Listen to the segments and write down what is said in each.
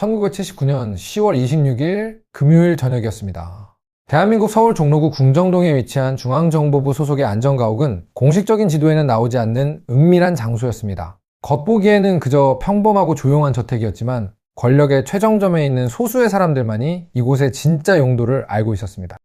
1979년 10월 26일 금요일 저녁이었습니다. 대한민국 서울 종로구 궁정동에 위치한 중앙정보부 소속의 안전가옥은 공식적인 지도에는 나오지 않는 은밀한 장소였습니다. 겉보기에는 그저 평범하고 조용한 저택이었지만 권력의 최정점에 있는 소수의 사람들만이 이곳의 진짜 용도를 알고 있었습니다.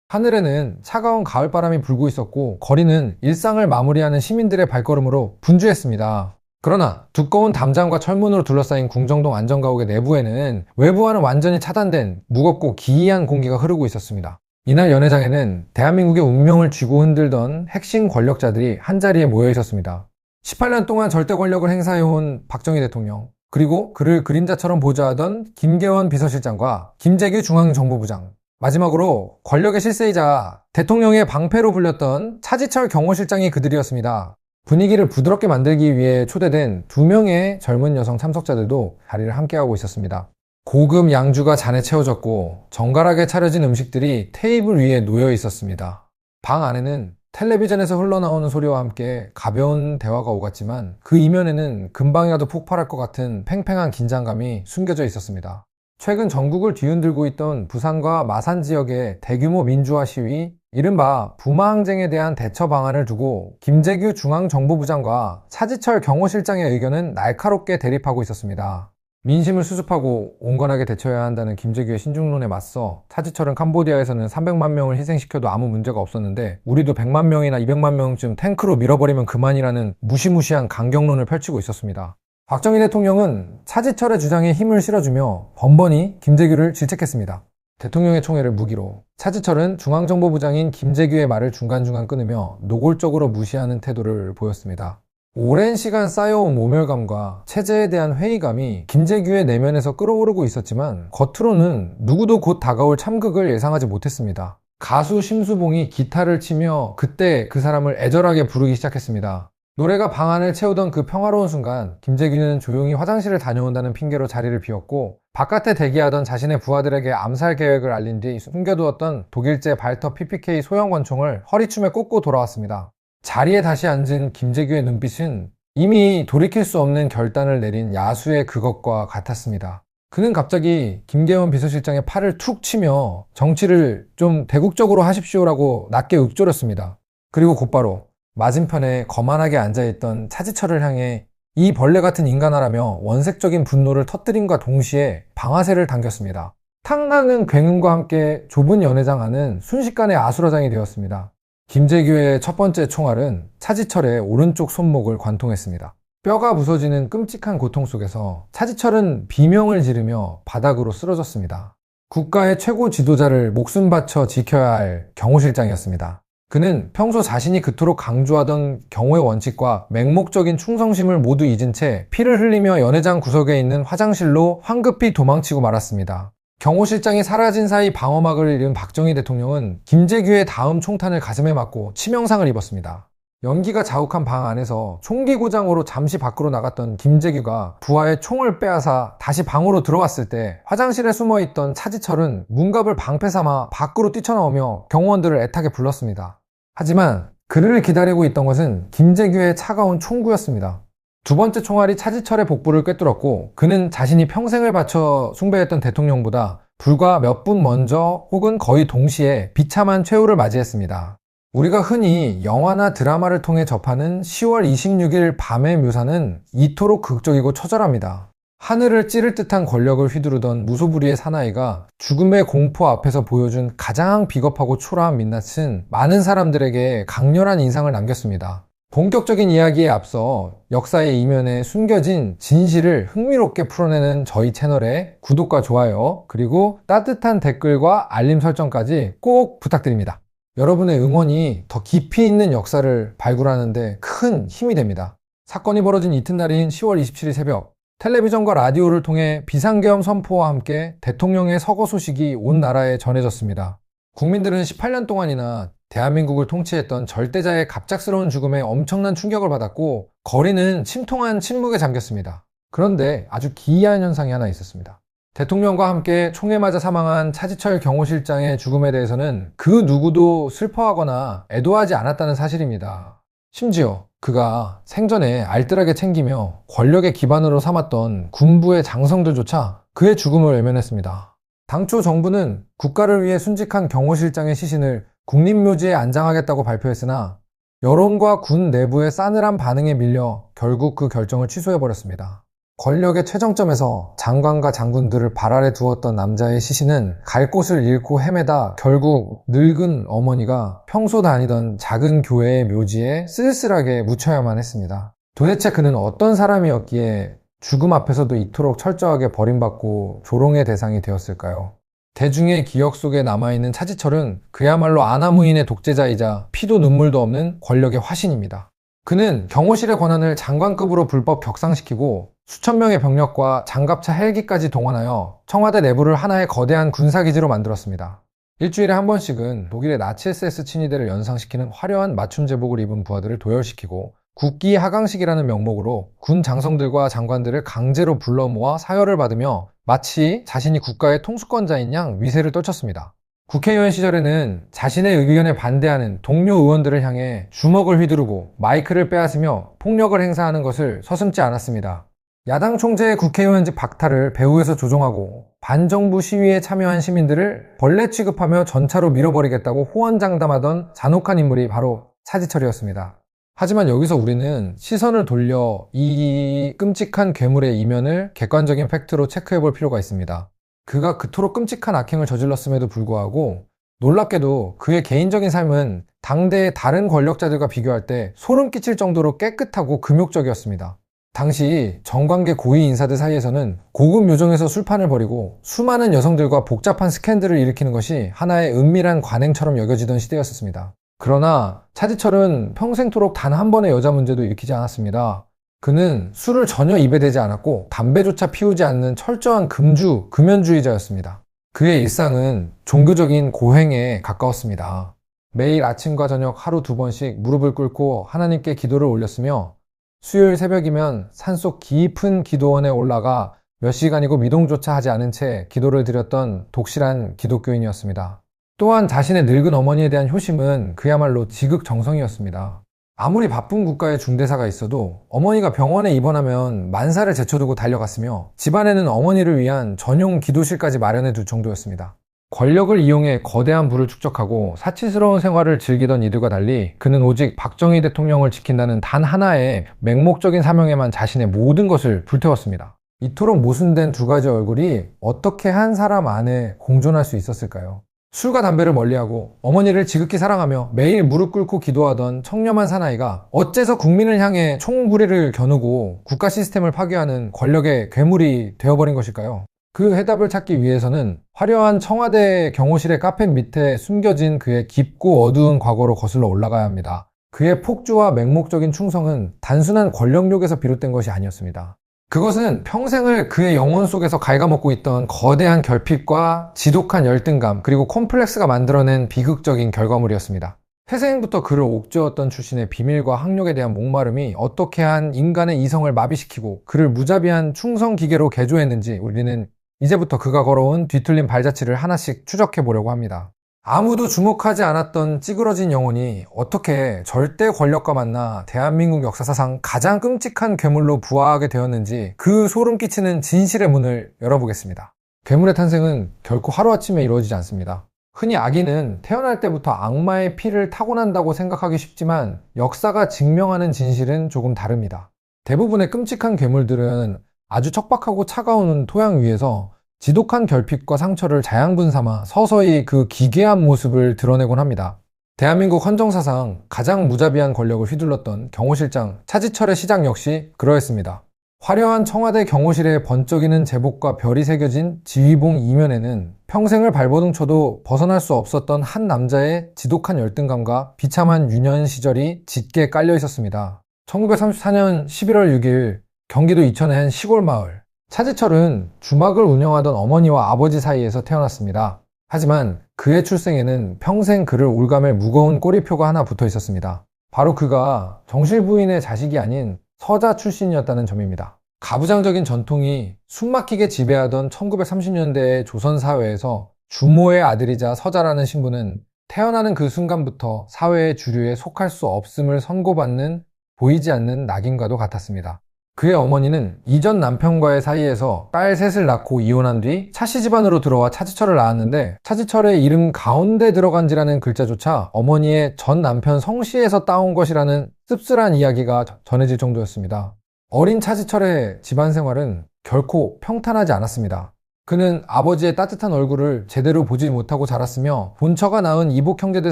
하늘에는 차가운 가을바람이 불고 있었고 거리는 일상을 마무리하는 시민들의 발걸음으로 분주했습니다. 그러나 두꺼운 담장과 철문으로 둘러싸인 궁정동 안전가옥의 내부에는 외부와는 완전히 차단된 무겁고 기이한 공기가 흐르고 있었습니다. 이날 연회장에는 대한민국의 운명을 쥐고 흔들던 핵심 권력자들이 한자리에 모여 있었습니다. 18년 동안 절대 권력을 행사해온 박정희 대통령, 그리고 그를 그림자처럼 보좌하던 김계원 비서실장과 김재규 중앙정보부장, 마지막으로 권력의 실세이자 대통령의 방패로 불렸던 차지철 경호실장이 그들이었습니다. 분위기를 부드럽게 만들기 위해 초대된 2명의 젊은 여성 참석자들도 자리를 함께하고 있었습니다. 고급 양주가 잔에 채워졌고 정갈하게 차려진 음식들이 테이블 위에 놓여 있었습니다. 방 안에는 텔레비전에서 흘러나오는 소리와 함께 가벼운 대화가 오갔지만 그 이면에는 금방이라도 폭발할 것 같은 팽팽한 긴장감이 숨겨져 있었습니다. 최근 전국을 뒤흔들고 있던 부산과 마산 지역의 대규모 민주화 시위, 이른바 부마항쟁에 대한 대처 방안을 두고 김재규 중앙정보부장과 차지철 경호실장의 의견은 날카롭게 대립하고 있었습니다. 민심을 수습하고 온건하게 대처해야 한다는 김재규의 신중론에 맞서 차지철은 캄보디아에서는 300만 명을 희생시켜도 아무 문제가 없었는데 우리도 100만 명이나 200만 명쯤 탱크로 밀어버리면 그만이라는 무시무시한 강경론을 펼치고 있었습니다. 박정희 대통령은 차지철의 주장에 힘을 실어주며 번번이 김재규를 질책했습니다. 대통령의 총애를 무기로 차지철은 중앙정보부장인 김재규의 말을 중간중간 끊으며 노골적으로 무시하는 태도를 보였습니다. 오랜 시간 쌓여온 모멸감과 체제에 대한 회의감이 김재규의 내면에서 끓어오르고 있었지만 겉으로는 누구도 곧 다가올 참극을 예상하지 못했습니다. 가수 심수봉이 기타를 치며 그때 그 사람을 애절하게 부르기 시작했습니다. 노래가 방 안을 채우던 그 평화로운 순간 김재규는 조용히 화장실을 다녀온다는 핑계로 자리를 비웠고 바깥에 대기하던 자신의 부하들에게 암살 계획을 알린 뒤 숨겨두었던 독일제 발터 PPK 소형 권총을 허리춤에 꽂고 돌아왔습니다. 자리에 다시 앉은 김재규의 눈빛은 이미 돌이킬 수 없는 결단을 내린 야수의 그것과 같았습니다. 그는 갑자기 김계원 비서실장의 팔을 툭 치며 정치를 좀 대국적으로 하십시오라고 낮게 읊조렸습니다. 그리고 곧바로 맞은편에 거만하게 앉아있던 차지철을 향해 이 벌레 같은 인간아라며 원색적인 분노를 터뜨림과 동시에 방아쇠를 당겼습니다. 탕나는 굉음과 함께 좁은 연회장 안은 순식간에 아수라장이 되었습니다. 김재규의 첫 번째 총알은 차지철의 오른쪽 손목을 관통했습니다. 뼈가 부서지는 끔찍한 고통 속에서 차지철은 비명을 지르며 바닥으로 쓰러졌습니다. 국가의 최고 지도자를 목숨 바쳐 지켜야 할 경호실장이었습니다. 그는 평소 자신이 그토록 강조하던 경호의 원칙과 맹목적인 충성심을 모두 잊은 채 피를 흘리며 연회장 구석에 있는 화장실로 황급히 도망치고 말았습니다. 경호실장이 사라진 사이 방어막을 잃은 박정희 대통령은 김재규의 다음 총탄을 가슴에 맞고 치명상을 입었습니다. 연기가 자욱한 방 안에서 총기 고장으로 잠시 밖으로 나갔던 김재규가 부하의 총을 빼앗아 다시 방으로 들어왔을 때 화장실에 숨어있던 차지철은 문갑을 방패 삼아 밖으로 뛰쳐나오며 경호원들을 애타게 불렀습니다. 하지만 그를 기다리고 있던 것은 김재규의 차가운 총구였습니다. 두 번째 총알이 차지철의 복부를 꿰뚫었고 그는 자신이 평생을 바쳐 숭배했던 대통령보다 불과 몇 분 먼저 혹은 거의 동시에 비참한 최후를 맞이했습니다. 우리가 흔히 영화나 드라마를 통해 접하는 10월 26일 밤의 묘사는 이토록 극적이고 처절합니다. 하늘을 찌를 듯한 권력을 휘두르던 무소불위의 사나이가 죽음의 공포 앞에서 보여준 가장 비겁하고 초라한 민낯은 많은 사람들에게 강렬한 인상을 남겼습니다. 본격적인 이야기에 앞서 역사의 이면에 숨겨진 진실을 흥미롭게 풀어내는 저희 채널에 구독과 좋아요, 그리고 따뜻한 댓글과 알림 설정까지 꼭 부탁드립니다. 여러분의 응원이 더 깊이 있는 역사를 발굴하는 데 큰 힘이 됩니다. 사건이 벌어진 이튿날인 10월 27일 새벽, 텔레비전과 라디오를 통해 비상계엄 선포와 함께 대통령의 서거 소식이 온 나라에 전해졌습니다. 국민들은 18년 동안이나 대한민국을 통치했던 절대자의 갑작스러운 죽음에 엄청난 충격을 받았고 거리는 침통한 침묵에 잠겼습니다. 그런데 아주 기이한 현상이 하나 있었습니다. 대통령과 함께 총에 맞아 사망한 차지철 경호실장의 죽음에 대해서는 그 누구도 슬퍼하거나 애도하지 않았다는 사실입니다. 심지어 그가 생전에 알뜰하게 챙기며 권력의 기반으로 삼았던 군부의 장성들조차 그의 죽음을 외면했습니다. 당초 정부는 국가를 위해 순직한 경호실장의 시신을 국립묘지에 안장하겠다고 발표했으나 여론과 군 내부의 싸늘한 반응에 밀려 결국 그 결정을 취소해버렸습니다. 권력의 최정점에서 장관과 장군들을 발 아래 두었던 남자의 시신은 갈 곳을 잃고 헤매다 결국 늙은 어머니가 평소 다니던 작은 교회의 묘지에 쓸쓸하게 묻혀야만 했습니다. 도대체 그는 어떤 사람이었기에 죽음 앞에서도 이토록 철저하게 버림받고 조롱의 대상이 되었을까요? 대중의 기억 속에 남아있는 차지철은 그야말로 아나무인의 독재자이자 피도 눈물도 없는 권력의 화신입니다. 그는 경호실의 권한을 장관급으로 불법 격상시키고 수천 명의 병력과 장갑차 헬기까지 동원하여 청와대 내부를 하나의 거대한 군사기지로 만들었습니다. 일주일에 한 번씩은 독일의 나치 SS 친위대를 연상시키는 화려한 맞춤 제복을 입은 부하들을 도열시키고 국기 하강식이라는 명목으로 군 장성들과 장관들을 강제로 불러 모아 사열을 받으며 마치 자신이 국가의 통수권자인 양 위세를 떨쳤습니다. 국회의원 시절에는 자신의 의견에 반대하는 동료 의원들을 향해 주먹을 휘두르고 마이크를 빼앗으며 폭력을 행사하는 것을 서슴지 않았습니다. 야당 총재의 국회의원직 박탈을 배후에서 조종하고 반정부 시위에 참여한 시민들을 벌레 취급하며 전차로 밀어버리겠다고 호언장담하던 잔혹한 인물이 바로 차지철이었습니다. 하지만 여기서 우리는 시선을 돌려 이 끔찍한 괴물의 이면을 객관적인 팩트로 체크해볼 필요가 있습니다. 그가 그토록 끔찍한 악행을 저질렀음에도 불구하고 놀랍게도 그의 개인적인 삶은 당대의 다른 권력자들과 비교할 때 소름 끼칠 정도로 깨끗하고 금욕적이었습니다. 당시 정관계 고위 인사들 사이에서는 고급 요정에서 술판을 벌이고 수많은 여성들과 복잡한 스캔들을 일으키는 것이 하나의 은밀한 관행처럼 여겨지던 시대였습니다. 그러나 차지철은 평생토록 단 한 번의 여자 문제도 일으키지 않았습니다. 그는 술을 전혀 입에 대지 않았고 담배조차 피우지 않는 철저한 금연주의자였습니다. 그의 일상은 종교적인 고행에 가까웠습니다. 매일 아침과 저녁 하루 2번씩 무릎을 꿇고 하나님께 기도를 올렸으며 수요일 새벽이면 산속 깊은 기도원에 올라가 몇 시간이고 미동조차 하지 않은 채 기도를 드렸던 독실한 기독교인이었습니다. 또한 자신의 늙은 어머니에 대한 효심은 그야말로 지극정성이었습니다. 아무리 바쁜 국가의 중대사가 있어도 어머니가 병원에 입원하면 만사를 제쳐두고 달려갔으며 집안에는 어머니를 위한 전용 기도실까지 마련해 둘 정도였습니다. 권력을 이용해 거대한 부를 축적하고 사치스러운 생활을 즐기던 이들과 달리 그는 오직 박정희 대통령을 지킨다는 단 하나의 맹목적인 사명에만 자신의 모든 것을 불태웠습니다. 이토록 모순된 두 가지 얼굴이 어떻게 한 사람 안에 공존할 수 있었을까요? 술과 담배를 멀리하고 어머니를 지극히 사랑하며 매일 무릎 꿇고 기도하던 청렴한 사나이가 어째서 국민을 향해 총구리를 겨누고 국가 시스템을 파괴하는 권력의 괴물이 되어버린 것일까요? 그 해답을 찾기 위해서는 화려한 청와대 경호실의 카펫 밑에 숨겨진 그의 깊고 어두운 과거로 거슬러 올라가야 합니다. 그의 폭주와 맹목적인 충성은 단순한 권력욕에서 비롯된 것이 아니었습니다. 그것은 평생을 그의 영혼 속에서 갉아먹고 있던 거대한 결핍과 지독한 열등감 그리고 콤플렉스가 만들어낸 비극적인 결과물이었습니다. 태생부터 그를 옥죄었던 출신의 비밀과 학력에 대한 목마름이 어떻게 한 인간의 이성을 마비시키고 그를 무자비한 충성 기계로 개조했는지 우리는 이제부터 그가 걸어온 뒤틀린 발자취를 하나씩 추적해 보려고 합니다. 아무도 주목하지 않았던 찌그러진 영혼이 어떻게 절대 권력과 만나 대한민국 역사사상 가장 끔찍한 괴물로 부화하게 되었는지 그 소름 끼치는 진실의 문을 열어보겠습니다. 괴물의 탄생은 결코 하루아침에 이루어지지 않습니다. 흔히 악인은 태어날 때부터 악마의 피를 타고난다고 생각하기 쉽지만 역사가 증명하는 진실은 조금 다릅니다. 대부분의 끔찍한 괴물들은 아주 척박하고 차가운 토양 위에서 지독한 결핍과 상처를 자양분 삼아 서서히 그 기괴한 모습을 드러내곤 합니다. 대한민국 헌정사상 가장 무자비한 권력을 휘둘렀던 경호실장 차지철의 시작 역시 그러했습니다. 화려한 청와대 경호실에 번쩍이는 제복과 별이 새겨진 지휘봉 이면에는 평생을 발버둥쳐도 벗어날 수 없었던 한 남자의 지독한 열등감과 비참한 유년 시절이 짙게 깔려 있었습니다. 1934년 11월 6일 경기도 이천의 한 시골 마을. 차지철은 주막을 운영하던 어머니와 아버지 사이에서 태어났습니다. 하지만 그의 출생에는 평생 그를 올감할 무거운 꼬리표가 하나 붙어 있었습니다. 바로 그가 정실부인의 자식이 아닌 서자 출신이었다는 점입니다. 가부장적인 전통이 숨막히게 지배하던 1930년대의 조선 사회에서 주모의 아들이자 서자라는 신분은 태어나는 그 순간부터 사회의 주류에 속할 수 없음을 선고받는 보이지 않는 낙인과도 같았습니다. 그의 어머니는 이전 남편과의 사이에서 딸 셋을 낳고 이혼한 뒤 차씨 집안으로 들어와 차지철을 낳았는데, 차지철의 이름 가운데 들어간지라는 글자조차 어머니의 전 남편 성씨에서 따온 것이라는 씁쓸한 이야기가 전해질 정도였습니다. 어린 차지철의 집안 생활은 결코 평탄하지 않았습니다. 그는 아버지의 따뜻한 얼굴을 제대로 보지 못하고 자랐으며, 본처가 낳은 이복 형제들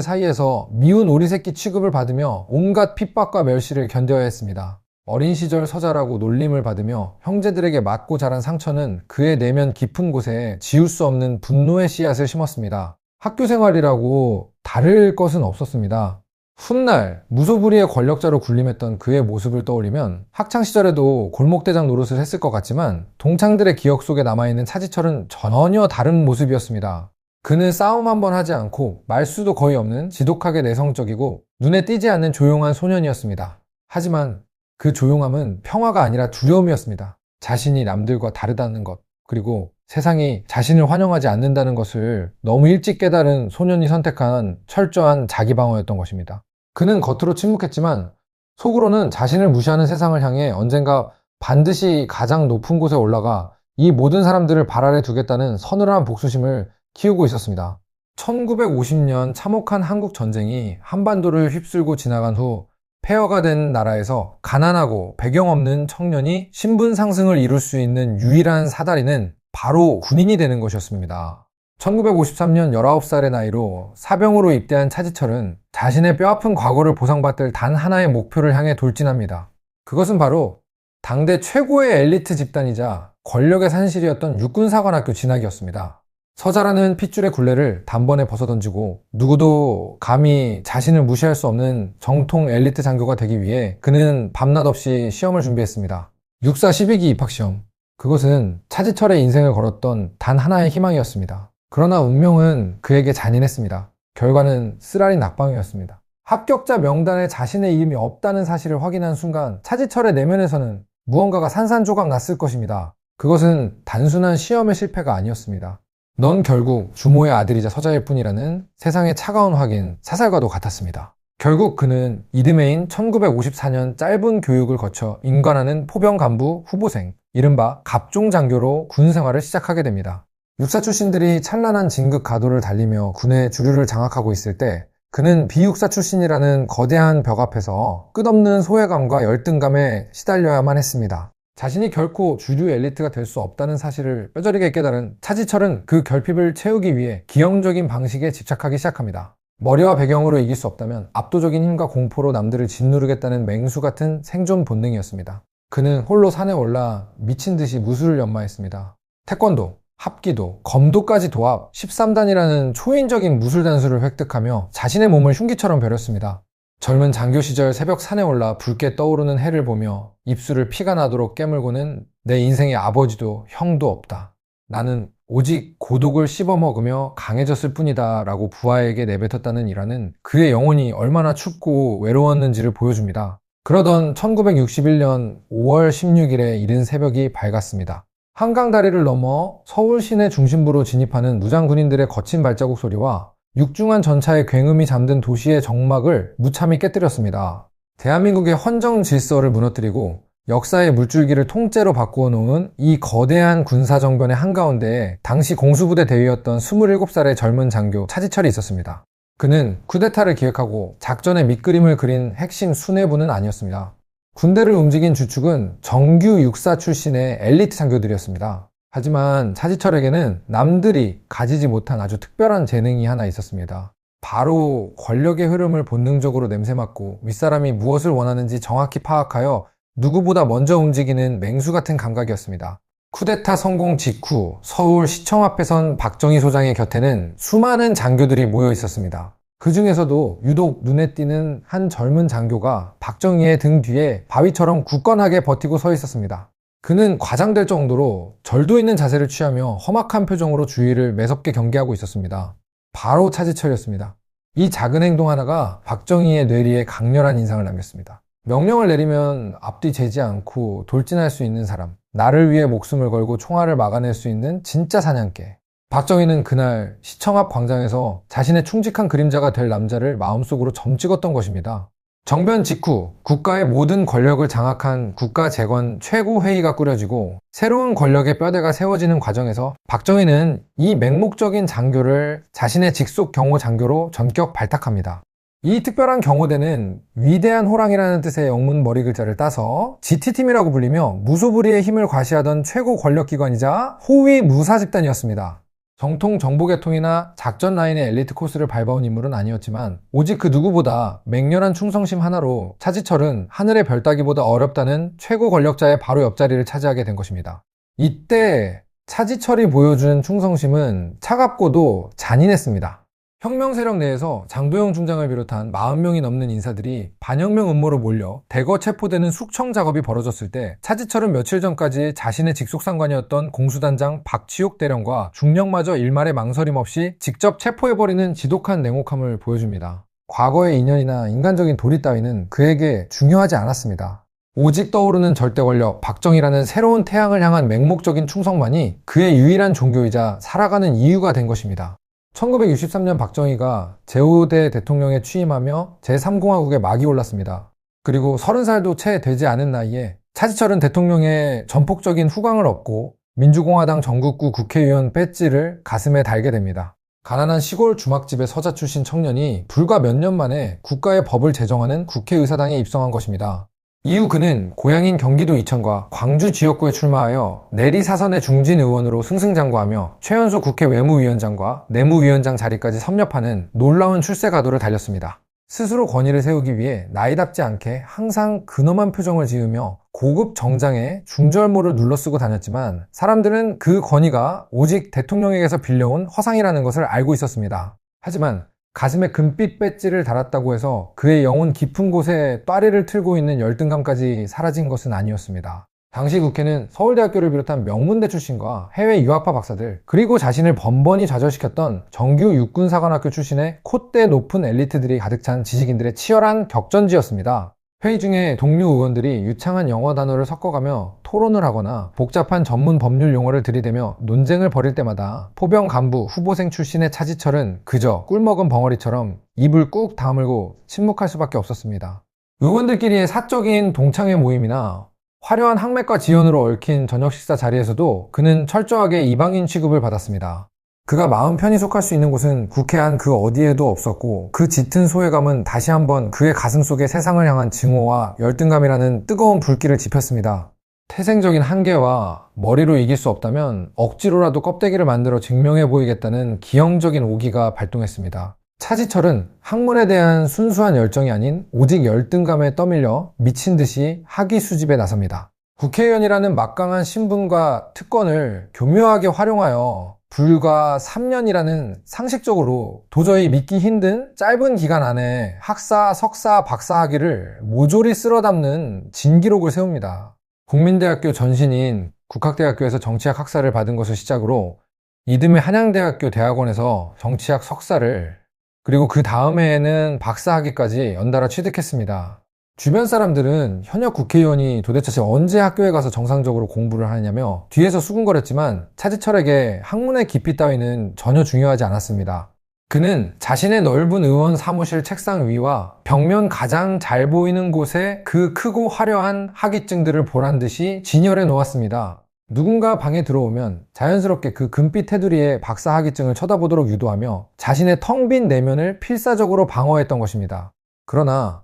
사이에서 미운 오리새끼 취급을 받으며 온갖 핍박과 멸시를 견뎌야 했습니다. 어린 시절 서자라고 놀림을 받으며 형제들에게 맞고 자란 상처는 그의 내면 깊은 곳에 지울 수 없는 분노의 씨앗을 심었습니다. 학교 생활이라고 다를 것은 없었습니다. 훗날 무소불위의 권력자로 군림했던 그의 모습을 떠올리면 학창시절에도 골목대장 노릇을 했을 것 같지만, 동창들의 기억 속에 남아있는 차지철은 전혀 다른 모습이었습니다. 그는 싸움 한번 하지 않고 말수도 거의 없는 지독하게 내성적이고 눈에 띄지 않는 조용한 소년이었습니다. 하지만 그 조용함은 평화가 아니라 두려움이었습니다. 자신이 남들과 다르다는 것, 그리고 세상이 자신을 환영하지 않는다는 것을 너무 일찍 깨달은 소년이 선택한 철저한 자기방어였던 것입니다. 그는 겉으로 침묵했지만 속으로는 자신을 무시하는 세상을 향해 언젠가 반드시 가장 높은 곳에 올라가 이 모든 사람들을 발 아래 두겠다는 서늘한 복수심을 키우고 있었습니다. 1950년 참혹한 한국 전쟁이 한반도를 휩쓸고 지나간 후 폐허가 된 나라에서 가난하고 배경 없는 청년이 신분 상승을 이룰 수 있는 유일한 사다리는 바로 군인이 되는 것이었습니다. 1953년 19살의 나이로 사병으로 입대한 차지철은 자신의 뼈아픈 과거를 보상받을 단 하나의 목표를 향해 돌진합니다. 그것은 바로 당대 최고의 엘리트 집단이자 권력의 산실이었던 육군사관학교 진학이었습니다. 서자라는 핏줄의 굴레를 단번에 벗어던지고 누구도 감히 자신을 무시할 수 없는 정통 엘리트 장교가 되기 위해 그는 밤낮 없이 시험을 준비했습니다. 육사 12기 입학시험. 그것은 차지철의 인생을 걸었던 단 하나의 희망이었습니다. 그러나 운명은 그에게 잔인했습니다. 결과는 쓰라린 낙방이었습니다. 합격자 명단에 자신의 이름이 없다는 사실을 확인한 순간 차지철의 내면에서는 무언가가 산산조각 났을 것입니다. 그것은 단순한 시험의 실패가 아니었습니다. 넌 결국 주모의 아들이자 서자일 뿐이라는 세상의 차가운 확인, 사살과도 같았습니다. 결국 그는 이듬해인 1954년 짧은 교육을 거쳐 임관하는 포병 간부 후보생, 이른바 갑종장교로 군 생활을 시작하게 됩니다. 육사 출신들이 찬란한 진급 가도를 달리며 군의 주류를 장악하고 있을 때 그는 비육사 출신이라는 거대한 벽 앞에서 끝없는 소외감과 열등감에 시달려야만 했습니다. 자신이 결코 주류 엘리트가 될 수 없다는 사실을 뼈저리게 깨달은 차지철은 그 결핍을 채우기 위해 기형적인 방식에 집착하기 시작합니다. 머리와 배경으로 이길 수 없다면 압도적인 힘과 공포로 남들을 짓누르겠다는 맹수 같은 생존 본능이었습니다. 그는 홀로 산에 올라 미친 듯이 무술을 연마했습니다. 태권도, 합기도, 검도까지 도합 13단이라는 초인적인 무술 단수를 획득하며 자신의 몸을 흉기처럼 벼렸습니다. 젊은 장교 시절 새벽 산에 올라 붉게 떠오르는 해를 보며 입술을 피가 나도록 깨물고는 내 인생의 아버지도 형도 없다. 나는 오직 고독을 씹어먹으며 강해졌을 뿐이다 라고 부하에게 내뱉었다는 일화는 그의 영혼이 얼마나 춥고 외로웠는지를 보여줍니다. 그러던 1961년 5월 16일에 이른 새벽이 밝았습니다. 한강다리를 넘어 서울 시내 중심부로 진입하는 무장군인들의 거친 발자국 소리와 육중한 전차의 굉음이 잠든 도시의 정막을 무참히 깨뜨렸습니다. 대한민국의 헌정 질서를 무너뜨리고 역사의 물줄기를 통째로 바꾸어 놓은 이 거대한 군사정변의 한가운데에 당시 공수부대 대위였던 27살의 젊은 장교 차지철이 있었습니다. 그는 쿠데타를 기획하고 작전의 밑그림을 그린 핵심 수뇌부는 아니었습니다. 군대를 움직인 주축은 정규 육사 출신의 엘리트 장교들이었습니다. 하지만 차지철에게는 남들이 가지지 못한 아주 특별한 재능이 하나 있었습니다. 바로 권력의 흐름을 본능적으로 냄새맡고 윗사람이 무엇을 원하는지 정확히 파악하여 누구보다 먼저 움직이는 맹수 같은 감각이었습니다. 쿠데타 성공 직후 서울 시청 앞에 선 박정희 소장의 곁에는 수많은 장교들이 모여 있었습니다. 그 중에서도 유독 눈에 띄는 한 젊은 장교가 박정희의 등 뒤에 바위처럼 굳건하게 버티고 서 있었습니다. 그는 과장될 정도로 절도 있는 자세를 취하며 험악한 표정으로 주위를 매섭게 경계하고 있었습니다. 바로 차지철이었습니다. 이 작은 행동 하나가 박정희의 뇌리에 강렬한 인상을 남겼습니다. 명령을 내리면 앞뒤 재지 않고 돌진할 수 있는 사람, 나를 위해 목숨을 걸고 총알을 막아낼 수 있는 진짜 사냥개. 박정희는 그날 시청 앞 광장에서 자신의 충직한 그림자가 될 남자를 마음속으로 점 찍었던 것입니다. 정변 직후 국가의 모든 권력을 장악한 국가재건 최고회의가 꾸려지고 새로운 권력의 뼈대가 세워지는 과정에서 박정희는 이 맹목적인 장교를 자신의 직속 경호 장교로 전격 발탁합니다. 이 특별한 경호대는 위대한 호랑이라는 뜻의 영문 머리 글자를 따서 GT팀이라고 불리며 무소불위의 힘을 과시하던 최고 권력기관이자 호위 무사집단이었습니다. 정통 정보계통이나 작전 라인의 엘리트 코스를 밟아온 인물은 아니었지만 오직 그 누구보다 맹렬한 충성심 하나로 차지철은 하늘의 별 따기보다 어렵다는 최고 권력자의 바로 옆자리를 차지하게 된 것입니다. 이때 차지철이 보여준 충성심은 차갑고도 잔인했습니다. 혁명 세력 내에서 장도영 중장을 비롯한 40명이 넘는 인사들이 반혁명 음모로 몰려 대거 체포되는 숙청 작업이 벌어졌을 때 차지철은 며칠 전까지 자신의 직속상관이었던 공수단장 박치옥 대령과 중령마저 일말의 망설임 없이 직접 체포해버리는 지독한 냉혹함을 보여줍니다. 과거의 인연이나 인간적인 도리 따위는 그에게 중요하지 않았습니다. 오직 떠오르는 절대 권력 박정희라는 새로운 태양을 향한 맹목적인 충성만이 그의 유일한 종교이자 살아가는 이유가 된 것입니다. 1963년 박정희가 제5대 대통령에 취임하며 제3공화국에 막이 올랐습니다. 그리고 30살도 채 되지 않은 나이에 차지철은 대통령의 전폭적인 후광을 얻고 민주공화당 전국구 국회의원 배지를 가슴에 달게 됩니다. 가난한 시골 주막집의 서자 출신 청년이 불과 몇 년 만에 국가의 법을 제정하는 국회의사당에 입성한 것입니다. 이후 그는 고향인 경기도 이천과 광주 지역구에 출마하여 내리사선의 중진 의원으로 승승장구하며 최연소 국회 외무위원장과 내무위원장 자리까지 섭렵하는 놀라운 출세 가도를 달렸습니다. 스스로 권위를 세우기 위해 나이답지 않게 항상 근엄한 표정을 지으며 고급 정장에 중절모를 눌러쓰고 다녔지만 사람들은 그 권위가 오직 대통령에게서 빌려온 허상이라는 것을 알고 있었습니다. 하지만 가슴에 금빛 배지를 달았다고 해서 그의 영혼 깊은 곳에 따리를 틀고 있는 열등감까지 사라진 것은 아니었습니다. 당시 국회는 서울대학교를 비롯한 명문대 출신과 해외 유학파 박사들, 그리고 자신을 번번이 좌절시켰던 정규 육군사관학교 출신의 콧대 높은 엘리트들이 가득 찬 지식인들의 치열한 격전지였습니다. 회의 중에 동료 의원들이 유창한 영어 단어를 섞어가며 토론을 하거나 복잡한 전문 법률 용어를 들이대며 논쟁을 벌일 때마다 포병 간부 후보생 출신의 차지철은 그저 꿀먹은 벙어리처럼 입을 꾹 다물고 침묵할 수밖에 없었습니다. 의원들끼리의 사적인 동창회 모임이나 화려한 항맥과 지연으로 얽힌 저녁 식사 자리에서도 그는 철저하게 이방인 취급을 받았습니다. 그가 마음 편히 속할 수 있는 곳은 국회 안 그 어디에도 없었고 그 짙은 소외감은 다시 한번 그의 가슴 속에 세상을 향한 증오와 열등감이라는 뜨거운 불길을 지폈습니다. 태생적인 한계와 머리로 이길 수 없다면 억지로라도 껍데기를 만들어 증명해 보이겠다는 기형적인 오기가 발동했습니다. 차지철은 학문에 대한 순수한 열정이 아닌 오직 열등감에 떠밀려 미친 듯이 학위 수집에 나섭니다. 국회의원이라는 막강한 신분과 특권을 교묘하게 활용하여 불과 3년이라는 상식적으로 도저히 믿기 힘든 짧은 기간 안에 학사, 석사, 박사 학위를 모조리 쓸어 담는 진기록을 세웁니다. 국민대학교 전신인 국학대학교에서 정치학 학사를 받은 것을 시작으로 이듬해 한양대학교 대학원에서 정치학 석사를, 그리고 그 다음 해에는 박사 학위까지 연달아 취득했습니다. 주변 사람들은 현역 국회의원이 도대체 언제 학교에 가서 정상적으로 공부를 하느냐며 뒤에서 수군거렸지만 차지철에게 학문의 깊이 따위는 전혀 중요하지 않았습니다. 그는 자신의 넓은 의원 사무실 책상 위와 벽면 가장 잘 보이는 곳에 그 크고 화려한 학위증들을 보란듯이 진열해 놓았습니다. 누군가 방에 들어오면 자연스럽게 그 금빛 테두리에 박사 학위증을 쳐다보도록 유도하며 자신의 텅 빈 내면을 필사적으로 방어했던 것입니다. 그러나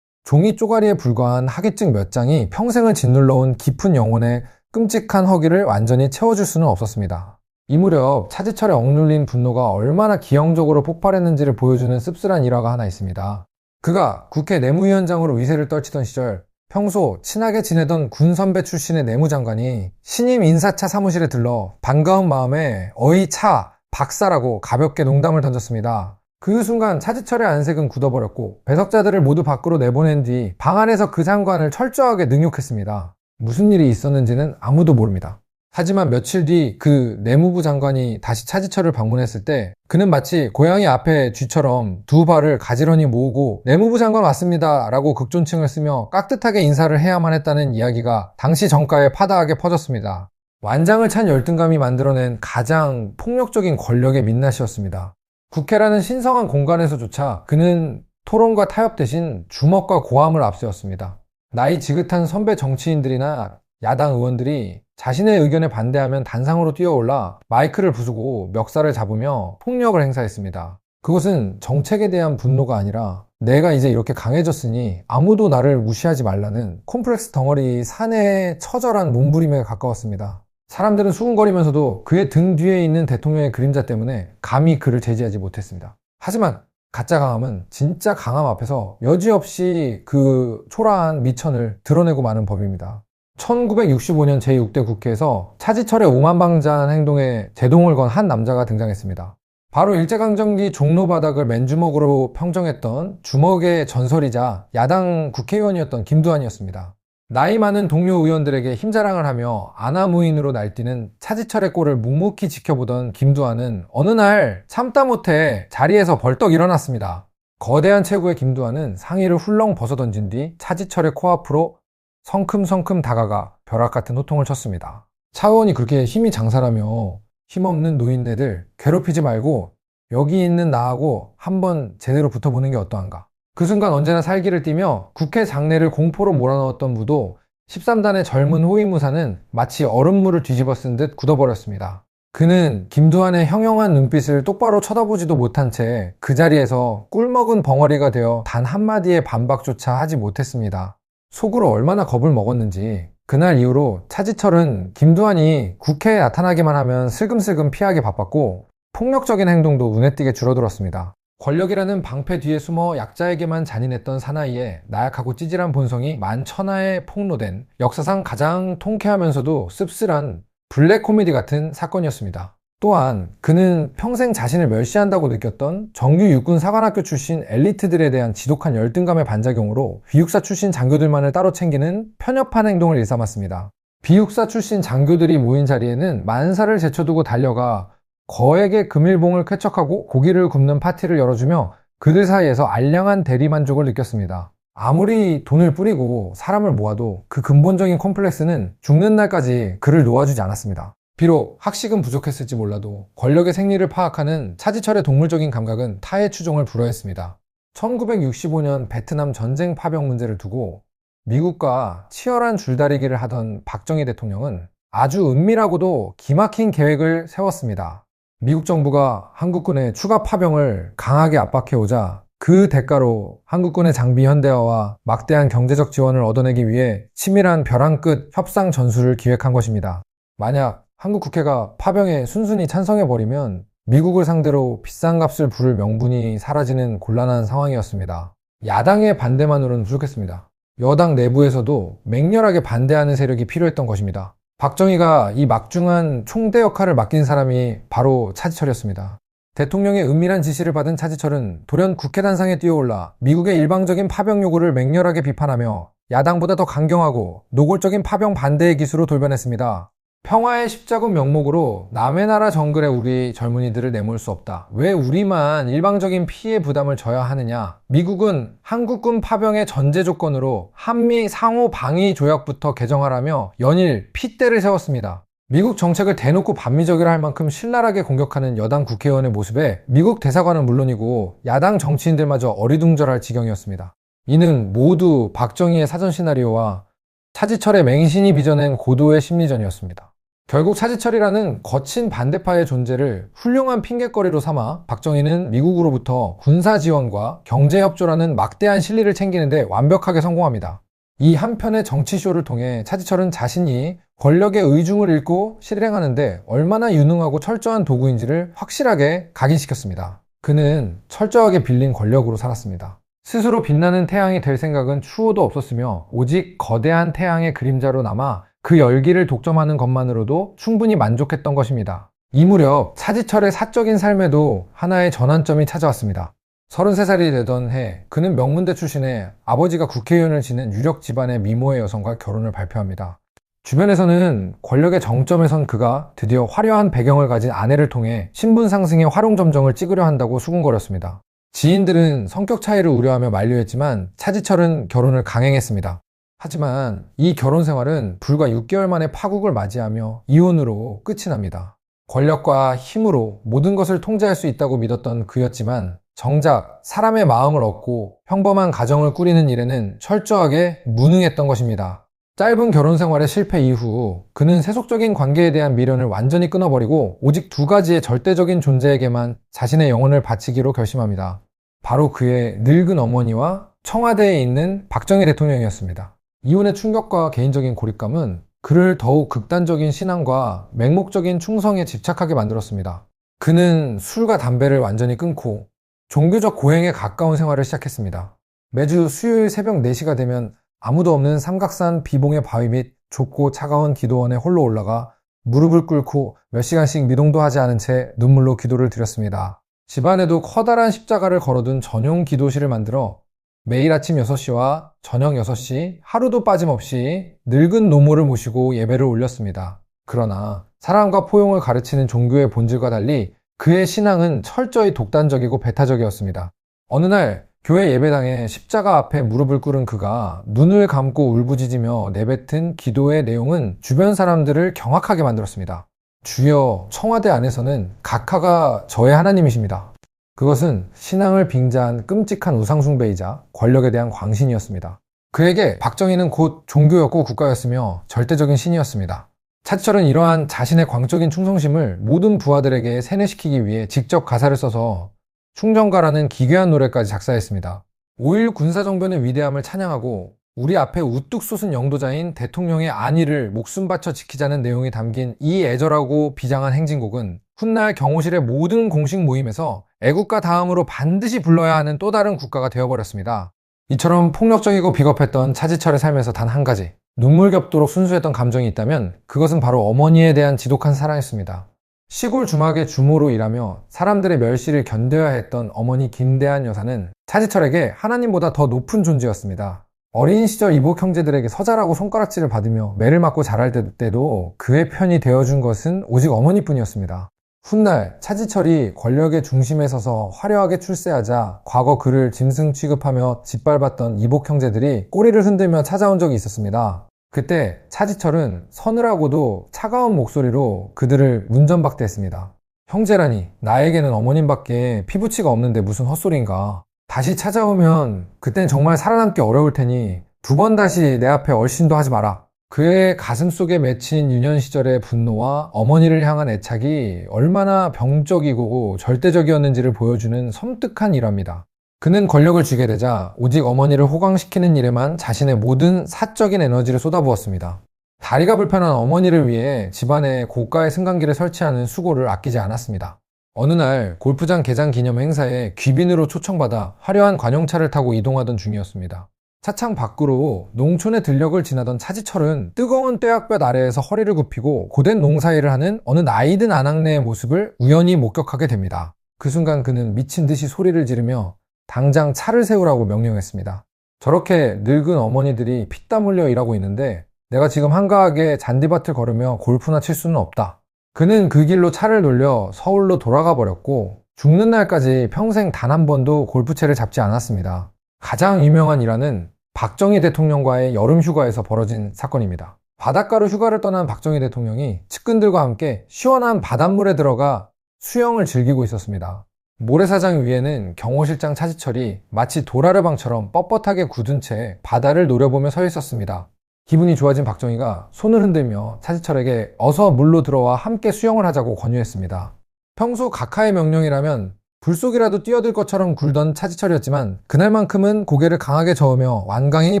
종이 쪼가리에 불과한 학위증 몇 장이 평생을 짓눌러온 깊은 영혼의 끔찍한 허기를 완전히 채워줄 수는 없었습니다. 이 무렵 차지철의 억눌린 분노가 얼마나 기형적으로 폭발했는지를 보여주는 씁쓸한 일화가 하나 있습니다. 그가 국회 내무위원장으로 위세를 떨치던 시절 평소 친하게 지내던 군 선배 출신의 내무장관이 신임 인사차 사무실에 들러 반가운 마음에 어이 차 박사라고 가볍게 농담을 던졌습니다. 그 순간 차지철의 안색은 굳어버렸고 배석자들을 모두 밖으로 내보낸 뒤 방 안에서 그 장관을 철저하게 능욕했습니다. 무슨 일이 있었는지는 아무도 모릅니다. 하지만 며칠 뒤 그 내무부 장관이 다시 차지철을 방문했을 때 그는 마치 고양이 앞에 쥐처럼 두 발을 가지런히 모으고 내무부 장관 왔습니다 라고 극존칭을 쓰며 깍듯하게 인사를 해야만 했다는 이야기가 당시 정가에 파다하게 퍼졌습니다. 완장을 찬 열등감이 만들어낸 가장 폭력적인 권력의 민낯이었습니다. 국회라는 신성한 공간에서조차 그는 토론과 타협 대신 주먹과 고함을 앞세웠습니다. 나이 지긋한 선배 정치인들이나 야당 의원들이 자신의 의견에 반대하면 단상으로 뛰어올라 마이크를 부수고 멱살을 잡으며 폭력을 행사했습니다. 그것은 정책에 대한 분노가 아니라 내가 이제 이렇게 강해졌으니 아무도 나를 무시하지 말라는 콤플렉스 덩어리 사내의 처절한 몸부림에 가까웠습니다. 사람들은 수군거리면서도 그의 등 뒤에 있는 대통령의 그림자 때문에 감히 그를 제지하지 못했습니다. 하지만 가짜 강함은 진짜 강함 앞에서 여지없이 그 초라한 미천을 드러내고 마는 법입니다. 1965년 제6대 국회에서 차지철의 오만방자한 행동에 제동을 건 한 남자가 등장했습니다. 바로 일제강점기 종로 바닥을 맨주먹으로 평정했던 주먹의 전설이자 야당 국회의원이었던 김두한이었습니다. 나이 많은 동료 의원들에게 힘자랑을 하며 아나무인으로 날뛰는 차지철의 꼴을 묵묵히 지켜보던 김두한은 어느 날 참다 못해 자리에서 벌떡 일어났습니다. 거대한 체구의 김두한은 상의를 훌렁 벗어던진 뒤 차지철의 코앞으로 성큼성큼 다가가 벼락같은 호통을 쳤습니다. 차 의원이 그렇게 힘이 장사라며 힘없는 노인네들 괴롭히지 말고 여기 있는 나하고 한번 제대로 붙어보는 게 어떠한가. 그 순간 언제나 살기를 띠며 국회 장내를 공포로 몰아넣었던 무도 13단의 젊은 호위무사는 마치 얼음물을 뒤집어 쓴 듯 굳어버렸습니다. 그는 김두한의 형형한 눈빛을 똑바로 쳐다보지도 못한 채 그 자리에서 꿀먹은 벙어리가 되어 단 한마디의 반박조차 하지 못했습니다. 속으로 얼마나 겁을 먹었는지 그날 이후로 차지철은 김두한이 국회에 나타나기만 하면 슬금슬금 피하기 바빴고 폭력적인 행동도 눈에 띄게 줄어들었습니다. 권력이라는 방패 뒤에 숨어 약자에게만 잔인했던 사나이의 나약하고 찌질한 본성이 만천하에 폭로된 역사상 가장 통쾌하면서도 씁쓸한 블랙 코미디 같은 사건이었습니다. 또한 그는 평생 자신을 멸시한다고 느꼈던 정규 육군 사관학교 출신 엘리트들에 대한 지독한 열등감의 반작용으로 비육사 출신 장교들만을 따로 챙기는 편협한 행동을 일삼았습니다. 비육사 출신 장교들이 모인 자리에는 만사를 제쳐두고 달려가 거액의 금일봉을 쾌척하고 고기를 굽는 파티를 열어주며 그들 사이에서 알량한 대리만족을 느꼈습니다. 아무리 돈을 뿌리고 사람을 모아도 그 근본적인 콤플렉스는 죽는 날까지 그를 놓아주지 않았습니다. 비록 학식은 부족했을지 몰라도 권력의 생리를 파악하는 차지철의 동물적인 감각은 타의 추종을 불허했습니다. 1965년 베트남 전쟁 파병 문제를 두고 미국과 치열한 줄다리기를 하던 박정희 대통령은 아주 은밀하고도 기막힌 계획을 세웠습니다. 미국 정부가 한국군의 추가 파병을 강하게 압박해오자 그 대가로 한국군의 장비 현대화와 막대한 경제적 지원을 얻어내기 위해 치밀한 벼랑 끝 협상 전술을 기획한 것입니다. 만약 한국 국회가 파병에 순순히 찬성해버리면 미국을 상대로 비싼 값을 부를 명분이 사라지는 곤란한 상황이었습니다. 야당의 반대만으로는 부족했습니다. 여당 내부에서도 맹렬하게 반대하는 세력이 필요했던 것입니다. 박정희가 이 막중한 총대 역할을 맡긴 사람이 바로 차지철이었습니다. 대통령의 은밀한 지시를 받은 차지철은 돌연 국회 단상에 뛰어올라 미국의 일방적인 파병 요구를 맹렬하게 비판하며 야당보다 더 강경하고 노골적인 파병 반대의 기수로 돌변했습니다. 평화의 십자군 명목으로 남의 나라 정글에 우리 젊은이들을 내몰 수 없다. 왜 우리만 일방적인 피해 부담을 져야 하느냐. 미국은 한국군 파병의 전제 조건으로 한미 상호 방위 조약부터 개정하라며 연일 핏대를 세웠습니다. 미국 정책을 대놓고 반미적이라 할 만큼 신랄하게 공격하는 여당 국회의원의 모습에 미국 대사관은 물론이고 야당 정치인들마저 어리둥절할 지경이었습니다. 이는 모두 박정희의 사전 시나리오와 차지철의 맹신이 빚어낸 고도의 심리전이었습니다. 결국 차지철이라는 거친 반대파의 존재를 훌륭한 핑곗거리로 삼아 박정희는 미국으로부터 군사 지원과 경제 협조라는 막대한 실리를 챙기는데 완벽하게 성공합니다. 이 한편의 정치쇼를 통해 차지철은 자신이 권력의 의중을 읽고 실행하는데 얼마나 유능하고 철저한 도구인지를 확실하게 각인시켰습니다. 그는 철저하게 빌린 권력으로 살았습니다. 스스로 빛나는 태양이 될 생각은 추호도 없었으며 오직 거대한 태양의 그림자로 남아 그 열기를 독점하는 것만으로도 충분히 만족했던 것입니다. 이 무렵 차지철의 사적인 삶에도 하나의 전환점이 찾아왔습니다. 33살이 되던 해 그는 명문대 출신의 아버지가 국회의원을 지낸 유력 집안의 미모의 여성과 결혼을 발표합니다. 주변에서는 권력의 정점에 선 그가 드디어 화려한 배경을 가진 아내를 통해 신분 상승의 화룡점정을 찍으려 한다고 수군거렸습니다. 지인들은 성격 차이를 우려하며 만류했지만 차지철은 결혼을 강행했습니다. 하지만 이 결혼 생활은 불과 6개월 만에 파국을 맞이하며 이혼으로 끝이 납니다. 권력과 힘으로 모든 것을 통제할 수 있다고 믿었던 그였지만 정작 사람의 마음을 얻고 평범한 가정을 꾸리는 일에는 철저하게 무능했던 것입니다. 짧은 결혼 생활의 실패 이후 그는 세속적인 관계에 대한 미련을 완전히 끊어버리고 오직 두 가지의 절대적인 존재에게만 자신의 영혼을 바치기로 결심합니다. 바로 그의 늙은 어머니와 청와대에 있는 박정희 대통령이었습니다. 이혼의 충격과 개인적인 고립감은 그를 더욱 극단적인 신앙과 맹목적인 충성에 집착하게 만들었습니다. 그는 술과 담배를 완전히 끊고 종교적 고행에 가까운 생활을 시작했습니다. 매주 수요일 새벽 4시가 되면 아무도 없는 삼각산 비봉의 바위 및 좁고 차가운 기도원에 홀로 올라가 무릎을 꿇고 몇 시간씩 미동도 하지 않은 채 눈물로 기도를 드렸습니다. 집안에도 커다란 십자가를 걸어둔 전용 기도실을 만들어 매일 아침 6시와 저녁 6시 하루도 빠짐없이 늙은 노모를 모시고 예배를 올렸습니다. 그러나 사랑과 포용을 가르치는 종교의 본질과 달리 그의 신앙은 철저히 독단적이고 배타적이었습니다. 어느 날 교회 예배당에 십자가 앞에 무릎을 꿇은 그가 눈을 감고 울부짖으며 내뱉은 기도의 내용은 주변 사람들을 경악하게 만들었습니다. 주여, 청와대 안에서는 각하가 저의 하나님이십니다. 그것은 신앙을 빙자한 끔찍한 우상숭배이자 권력에 대한 광신이었습니다. 그에게 박정희는 곧 종교였고 국가였으며 절대적인 신이었습니다. 차지철은 이러한 자신의 광적인 충성심을 모든 부하들에게 세뇌시키기 위해 직접 가사를 써서 충정가라는 기괴한 노래까지 작사했습니다. 5.16 군사정변의 위대함을 찬양하고 우리 앞에 우뚝 솟은 영도자인 대통령의 안위를 목숨 바쳐 지키자는 내용이 담긴 이 애절하고 비장한 행진곡은 훗날 경호실의 모든 공식 모임에서 애국가 다음으로 반드시 불러야 하는 또 다른 국가가 되어버렸습니다. 이처럼 폭력적이고 비겁했던 차지철의 삶에서 단 한 가지, 눈물겹도록 순수했던 감정이 있다면 그것은 바로 어머니에 대한 지독한 사랑이었습니다. 시골 주막의 주모로 일하며 사람들의 멸시를 견뎌야 했던 어머니 김대한 여사는 차지철에게 하나님보다 더 높은 존재였습니다. 어린 시절 이복 형제들에게 서자라고 손가락질을 받으며 매를 맞고 자랄 때도 그의 편이 되어준 것은 오직 어머니뿐이었습니다. 훗날 차지철이 권력의 중심에 서서 화려하게 출세하자 과거 그를 짐승 취급하며 짓밟았던 이복 형제들이 꼬리를 흔들며 찾아온 적이 있었습니다. 그때 차지철은 서늘하고도 차가운 목소리로 그들을 문전박대했습니다. 형제라니, 나에게는 어머님밖에 피부치가 없는데 무슨 헛소리인가. 다시 찾아오면 그땐 정말 살아남기 어려울 테니 2번 다시 내 앞에 얼씬도 하지 마라. 그의 가슴 속에 맺힌 유년 시절의 분노와 어머니를 향한 애착이 얼마나 병적이고 절대적이었는지를 보여주는 섬뜩한 일화입니다. 그는 권력을 쥐게 되자 오직 어머니를 호강시키는 일에만 자신의 모든 사적인 에너지를 쏟아부었습니다. 다리가 불편한 어머니를 위해 집안에 고가의 승강기를 설치하는 수고를 아끼지 않았습니다. 어느 날 골프장 개장 기념 행사에 귀빈으로 초청받아 화려한 관용차를 타고 이동하던 중이었습니다. 차창 밖으로 농촌의 들녘을 지나던 차지철은 뜨거운 뙤약볕 아래에서 허리를 굽히고 고된 농사일을 하는 어느 나이든 아낙네의 모습을 우연히 목격하게 됩니다. 그 순간 그는 미친 듯이 소리를 지르며 당장 차를 세우라고 명령했습니다. 저렇게 늙은 어머니들이 피땀 흘려 일하고 있는데 내가 지금 한가하게 잔디밭을 걸으며 골프나 칠 수는 없다. 그는 그 길로 차를 돌려 서울로 돌아가 버렸고 죽는 날까지 평생 단 한 번도 골프채를 잡지 않았습니다. 가장 유명한 일화는 박정희 대통령과의 여름 휴가에서 벌어진 사건입니다. 바닷가로 휴가를 떠난 박정희 대통령이 측근들과 함께 시원한 바닷물에 들어가 수영을 즐기고 있었습니다. 모래사장 위에는 경호실장 차지철이 마치 도라르방처럼 뻣뻣하게 굳은 채 바다를 노려보며 서 있었습니다. 기분이 좋아진 박정희가 손을 흔들며 차지철에게 어서 물로 들어와 함께 수영을 하자고 권유했습니다. 평소 각하의 명령이라면 불속이라도 뛰어들 것처럼 굴던 차지철이었지만 그날만큼은 고개를 강하게 저으며 완강히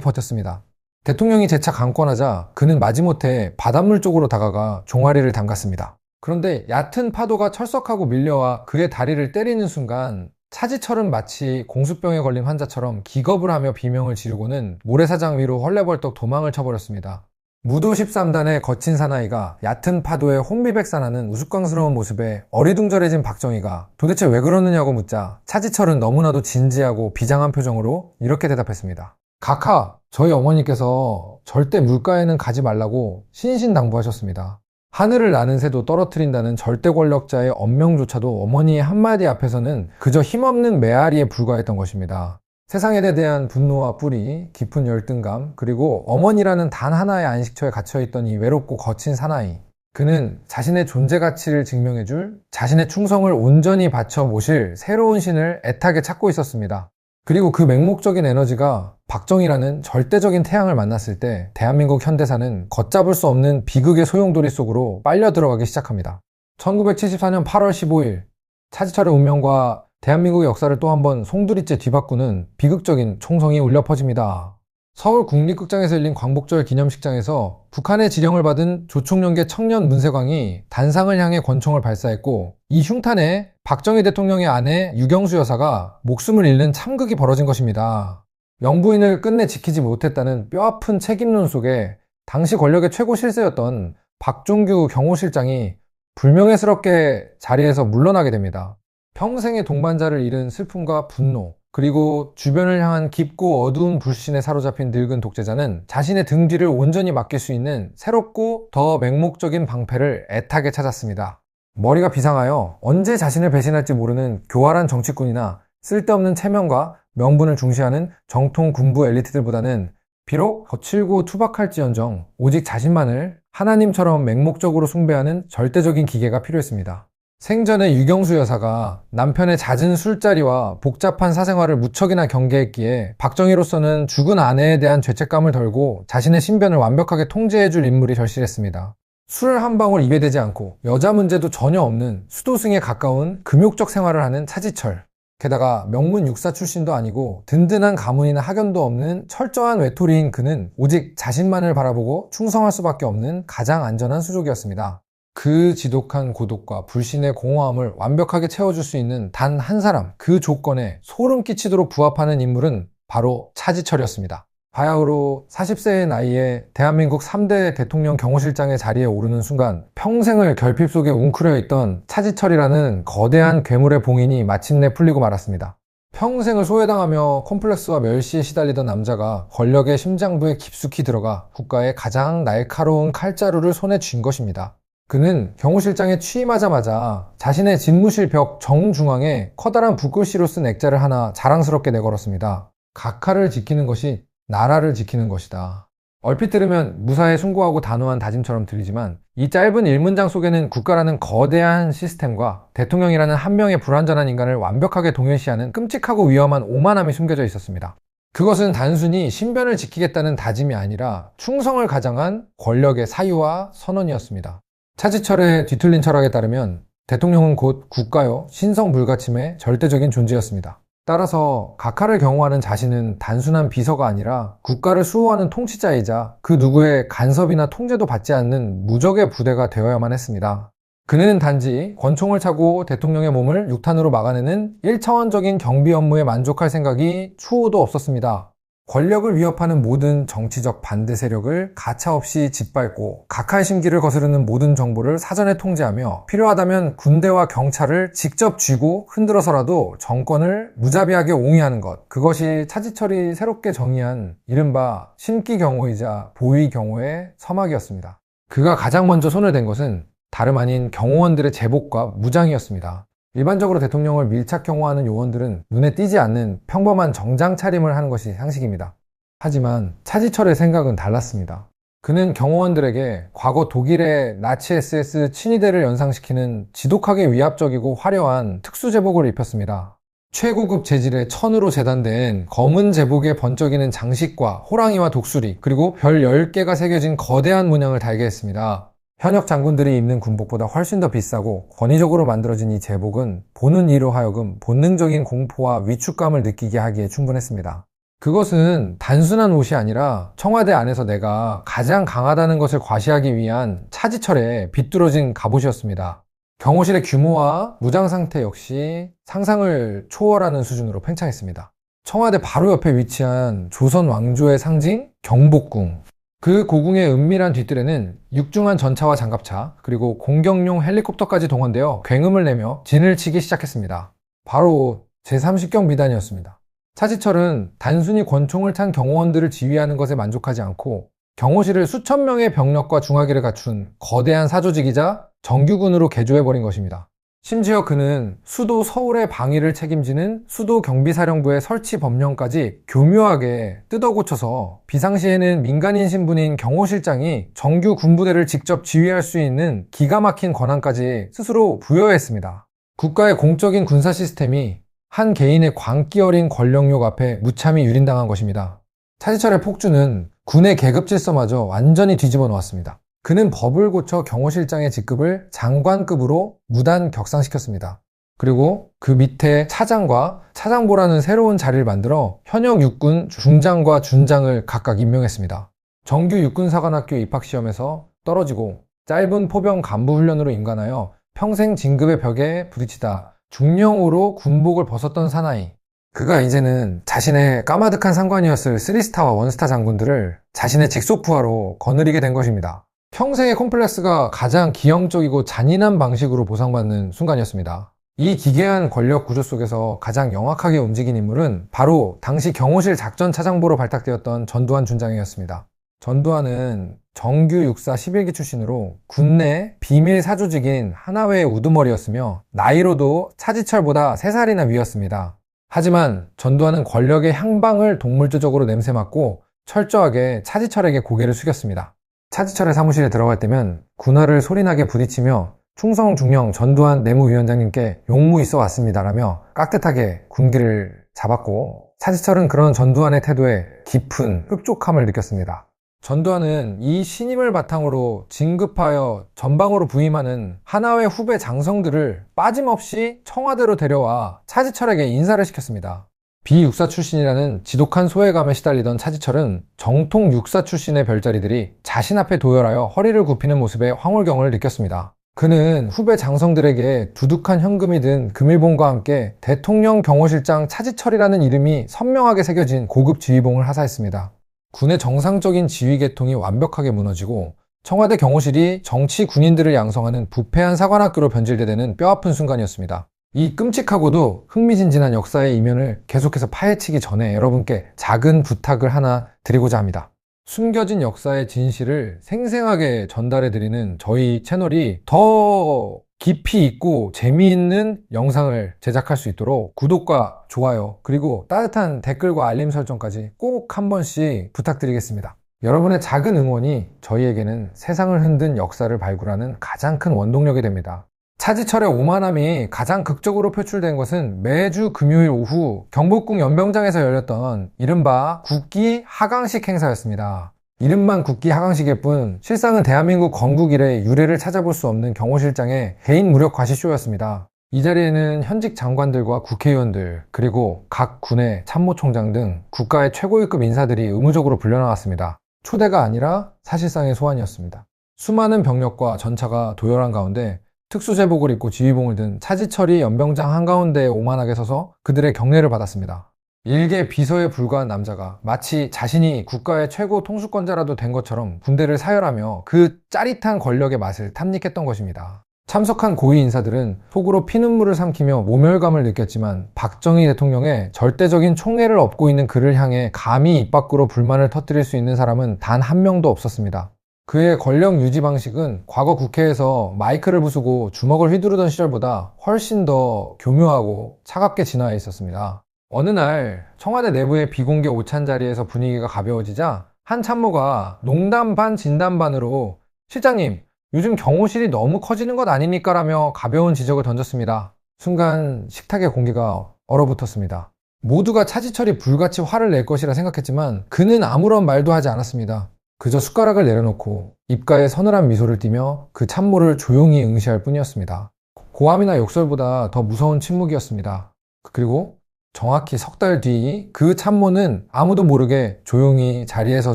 버텼습니다. 대통령이 재차 강권하자 그는 마지못해 바닷물 쪽으로 다가가 종아리를 담갔습니다. 그런데 얕은 파도가 철썩하고 밀려와 그의 다리를 때리는 순간 차지철은 마치 공수병에 걸린 환자처럼 기겁을 하며 비명을 지르고는 모래사장 위로 헐레벌떡 도망을 쳐버렸습니다. 무도 13단의 거친 사나이가 얕은 파도에 혼비백산하는 우스꽝스러운 모습에 어리둥절해진 박정희가 도대체 왜 그러느냐고 묻자 차지철은 너무나도 진지하고 비장한 표정으로 이렇게 대답했습니다. 각하, 저희 어머니께서 절대 물가에는 가지 말라고 신신당부하셨습니다. 하늘을 나는 새도 떨어뜨린다는 절대 권력자의 언명조차도 어머니의 한마디 앞에서는 그저 힘없는 메아리에 불과했던 것입니다. 세상에 대한 분노와 뿌리, 깊은 열등감, 그리고 어머니라는 단 하나의 안식처에 갇혀있던 이 외롭고 거친 사나이. 그는 자신의 존재 가치를 증명해줄, 자신의 충성을 온전히 바쳐 모실 새로운 신을 애타게 찾고 있었습니다. 그리고 그 맹목적인 에너지가 박정희라는 절대적인 태양을 만났을 때 대한민국 현대사는 걷잡을 수 없는 비극의 소용돌이 속으로 빨려 들어가기 시작합니다. 1974년 8월 15일 차지철의 운명과 대한민국의 역사를 또 한 번 송두리째 뒤바꾸는 비극적인 총성이 울려 퍼집니다. 서울 국립극장에서 열린 광복절 기념식장에서 북한의 지령을 받은 조총련계 청년 문세광이 단상을 향해 권총을 발사했고, 이 흉탄에 박정희 대통령의 아내 유경수 여사가 목숨을 잃는 참극이 벌어진 것입니다. 영부인을 끝내 지키지 못했다는 뼈아픈 책임론 속에 당시 권력의 최고 실세였던 박종규 경호실장이 불명예스럽게 자리에서 물러나게 됩니다. 평생의 동반자를 잃은 슬픔과 분노, 그리고 주변을 향한 깊고 어두운 불신에 사로잡힌 늙은 독재자는 자신의 등 뒤를 온전히 맡길 수 있는 새롭고 더 맹목적인 방패를 애타게 찾았습니다. 머리가 비상하여 언제 자신을 배신할지 모르는 교활한 정치꾼이나 쓸데없는 체면과 명분을 중시하는 정통 군부 엘리트들보다는 비록 거칠고 투박할지언정 오직 자신만을 하나님처럼 맹목적으로 숭배하는 절대적인 기계가 필요했습니다. 생전에 유경수 여사가 남편의 잦은 술자리와 복잡한 사생활을 무척이나 경계했기에 박정희로서는 죽은 아내에 대한 죄책감을 덜고 자신의 신변을 완벽하게 통제해줄 인물이 절실했습니다. 술 한 방울 입에 대지 않고 여자 문제도 전혀 없는 수도승에 가까운 금욕적 생활을 하는 차지철. 게다가 명문 육사 출신도 아니고 든든한 가문이나 학연도 없는 철저한 외톨이인 그는 오직 자신만을 바라보고 충성할 수밖에 없는 가장 안전한 수족이었습니다. 그 지독한 고독과 불신의 공허함을 완벽하게 채워줄 수 있는 단 한 사람, 그 조건에 소름 끼치도록 부합하는 인물은 바로 차지철이었습니다. 바야흐로 40세의 나이에 대한민국 3대 대통령 경호실장의 자리에 오르는 순간 평생을 결핍 속에 웅크려 있던 차지철이라는 거대한 괴물의 봉인이 마침내 풀리고 말았습니다. 평생을 소외당하며 콤플렉스와 멸시에 시달리던 남자가 권력의 심장부에 깊숙이 들어가 국가의 가장 날카로운 칼자루를 손에 쥔 것입니다. 그는 경호실장에 취임하자마자 자신의 집무실 벽 정중앙에 커다란 붓글씨로 쓴 액자를 하나 자랑스럽게 내걸었습니다. 각하를 지키는 것이 나라를 지키는 것이다. 얼핏 들으면 무사히 숭고하고 단호한 다짐처럼 들리지만 이 짧은 일문장 속에는 국가라는 거대한 시스템과 대통령이라는 한 명의 불완전한 인간을 완벽하게 동일시하는 끔찍하고 위험한 오만함이 숨겨져 있었습니다. 그것은 단순히 신변을 지키겠다는 다짐이 아니라 충성을 가장한 권력의 사유와 선언이었습니다. 차지철의 뒤틀린 철학에 따르면 대통령은 곧 국가요 신성불가침의 절대적인 존재였습니다. 따라서 각하를 경호하는 자신은 단순한 비서가 아니라 국가를 수호하는 통치자이자 그 누구의 간섭이나 통제도 받지 않는 무적의 부대가 되어야만 했습니다. 그는 단지 권총을 차고 대통령의 몸을 육탄으로 막아내는 1차원적인 경비 업무에 만족할 생각이 추호도 없었습니다. 권력을 위협하는 모든 정치적 반대 세력을 가차없이 짓밟고 각하의 심기를 거스르는 모든 정보를 사전에 통제하며 필요하다면 군대와 경찰을 직접 쥐고 흔들어서라도 정권을 무자비하게 옹이하는 것, 그것이 차지철이 새롭게 정의한 이른바 신기경호이자 보위경호의 서막이었습니다. 그가 가장 먼저 손을 댄 것은 다름 아닌 경호원들의 제복과 무장이었습니다. 일반적으로 대통령을 밀착 경호하는 요원들은 눈에 띄지 않는 평범한 정장 차림을 하는 것이 상식입니다. 하지만 차지철의 생각은 달랐습니다. 그는 경호원들에게 과거 독일의 나치 SS 친위대를 연상시키는 지독하게 위압적이고 화려한 특수제복을 입혔습니다. 최고급 재질의 천으로 재단된 검은 제복에 번쩍이는 장식과 호랑이와 독수리, 그리고 별 10개가 새겨진 거대한 문양을 달게 했습니다. 현역 장군들이 입는 군복보다 훨씬 더 비싸고 권위적으로 만들어진 이 제복은 보는 이로 하여금 본능적인 공포와 위축감을 느끼게 하기에 충분했습니다. 그것은 단순한 옷이 아니라 청와대 안에서 내가 가장 강하다는 것을 과시하기 위한 차지철의 비뚤어진 갑옷이었습니다. 경호실의 규모와 무장 상태 역시 상상을 초월하는 수준으로 팽창했습니다. 청와대 바로 옆에 위치한 조선 왕조의 상징 경복궁. 그 고궁의 은밀한 뒷뜰에는 육중한 전차와 장갑차, 그리고 공격용 헬리콥터까지 동원되어 굉음을 내며 진을 치기 시작했습니다. 바로 제30경 비단이었습니다. 차지철은 단순히 권총을 찬 경호원들을 지휘하는 것에 만족하지 않고 경호실을 수천 명의 병력과 중화기를 갖춘 거대한 사조직이자 정규군으로 개조해버린 것입니다. 심지어 그는 수도 서울의 방위를 책임지는 수도경비사령부의 설치 법령까지 교묘하게 뜯어고쳐서 비상시에는 민간인 신분인 경호실장이 정규 군부대를 직접 지휘할 수 있는 기가 막힌 권한까지 스스로 부여했습니다. 국가의 공적인 군사 시스템이 한 개인의 광기 어린 권력욕 앞에 무참히 유린당한 것입니다. 차지철의 폭주는 군의 계급 질서마저 완전히 뒤집어 놓았습니다. 그는 법을 고쳐 경호실장의 직급을 장관급으로 무단 격상시켰습니다. 그리고 그 밑에 차장과 차장보라는 새로운 자리를 만들어 현역 육군 중장과 준장을 각각 임명했습니다. 정규 육군사관학교 입학시험에서 떨어지고 짧은 포병 간부 훈련으로 임관하여 평생 진급의 벽에 부딪히다 중령으로 군복을 벗었던 사나이. 그가 이제는 자신의 까마득한 상관이었을 3스타와 1스타 장군들을 자신의 직속 부하로 거느리게 된 것입니다. 평생의 콤플렉스가 가장 기형적이고 잔인한 방식으로 보상받는 순간이었습니다. 이 기괴한 권력 구조 속에서 가장 영악하게 움직인 인물은 바로 당시 경호실 작전차장보로 발탁되었던 전두환 준장이었습니다. 전두환은 정규 육사 11기 출신으로 군내 비밀 사조직인 하나회의 우두머리였으며 나이로도 차지철보다 3살이나 위였습니다. 하지만 전두환은 권력의 향방을 동물주적으로 냄새맡고 철저하게 차지철에게 고개를 숙였습니다. 차지철의 사무실에 들어갈 때면 군화를 소리나게 부딪히며 충성 중령 전두환 내무위원장님께 용무 있어 왔습니다라며 깍듯하게 군기를 잡았고, 차지철은 그런 전두환의 태도에 깊은 흡족함을 느꼈습니다. 전두환은 이 신임을 바탕으로 진급하여 전방으로 부임하는 하나회 후배 장성들을 빠짐없이 청와대로 데려와 차지철에게 인사를 시켰습니다. 비육사 출신이라는 지독한 소외감에 시달리던 차지철은 정통 육사 출신의 별자리들이 자신 앞에 도열하여 허리를 굽히는 모습에 황홀경을 느꼈습니다. 그는 후배 장성들에게 두둑한 현금이 든 금일봉과 함께 대통령 경호실장 차지철이라는 이름이 선명하게 새겨진 고급 지휘봉을 하사했습니다. 군의 정상적인 지휘 계통이 완벽하게 무너지고 청와대 경호실이 정치 군인들을 양성하는 부패한 사관학교로 변질되는 뼈아픈 순간이었습니다. 이 끔찍하고도 흥미진진한 역사의 이면을 계속해서 파헤치기 전에 여러분께 작은 부탁을 하나 드리고자 합니다. 숨겨진 역사의 진실을 생생하게 전달해드리는 저희 채널이 더 깊이 있고 재미있는 영상을 제작할 수 있도록 구독과 좋아요, 그리고 따뜻한 댓글과 알림 설정까지 꼭 한 번씩 부탁드리겠습니다. 여러분의 작은 응원이 저희에게는 세상을 흔든 역사를 발굴하는 가장 큰 원동력이 됩니다. 차지철의 오만함이 가장 극적으로 표출된 것은 매주 금요일 오후 경복궁 연병장에서 열렸던 이른바 국기 하강식 행사였습니다. 이름만 국기 하강식일 뿐 실상은 대한민국 건국 이래 유례를 찾아볼 수 없는 경호실장의 개인 무력 과시쇼였습니다. 이 자리에는 현직 장관들과 국회의원들, 그리고 각 군의 참모총장 등 국가의 최고위급 인사들이 의무적으로 불려나왔습니다. 초대가 아니라 사실상의 소환이었습니다. 수많은 병력과 전차가 도열한 가운데 특수제복을 입고 지휘봉을 든 차지철이 연병장 한가운데에 오만하게 서서 그들의 경례를 받았습니다. 일개 비서에 불과한 남자가 마치 자신이 국가의 최고 통수권자라도 된 것처럼 군대를 사열하며 그 짜릿한 권력의 맛을 탐닉했던 것입니다. 참석한 고위 인사들은 속으로 피눈물을 삼키며 모멸감을 느꼈지만 박정희 대통령의 절대적인 총애를 업고 있는 그를 향해 감히 입 밖으로 불만을 터뜨릴 수 있는 사람은 단 한 명도 없었습니다. 그의 권력 유지 방식은 과거 국회에서 마이크를 부수고 주먹을 휘두르던 시절보다 훨씬 더 교묘하고 차갑게 진화해 있었습니다. 어느 날 청와대 내부의 비공개 오찬 자리에서 분위기가 가벼워지자 한 참모가 농담 반 진담 반으로 "실장님, 요즘 경호실이 너무 커지는 것 아닙니까?" 라며 가벼운 지적을 던졌습니다. 순간 식탁의 공기가 얼어붙었습니다. 모두가 차지철이 불같이 화를 낼 것이라 생각했지만 그는 아무런 말도 하지 않았습니다. 그저 숟가락을 내려놓고 입가에 서늘한 미소를 띠며 그 참모를 조용히 응시할 뿐이었습니다. 고함이나 욕설보다 더 무서운 침묵이었습니다. 그리고 정확히 석 달 뒤 그 참모는 아무도 모르게 조용히 자리에서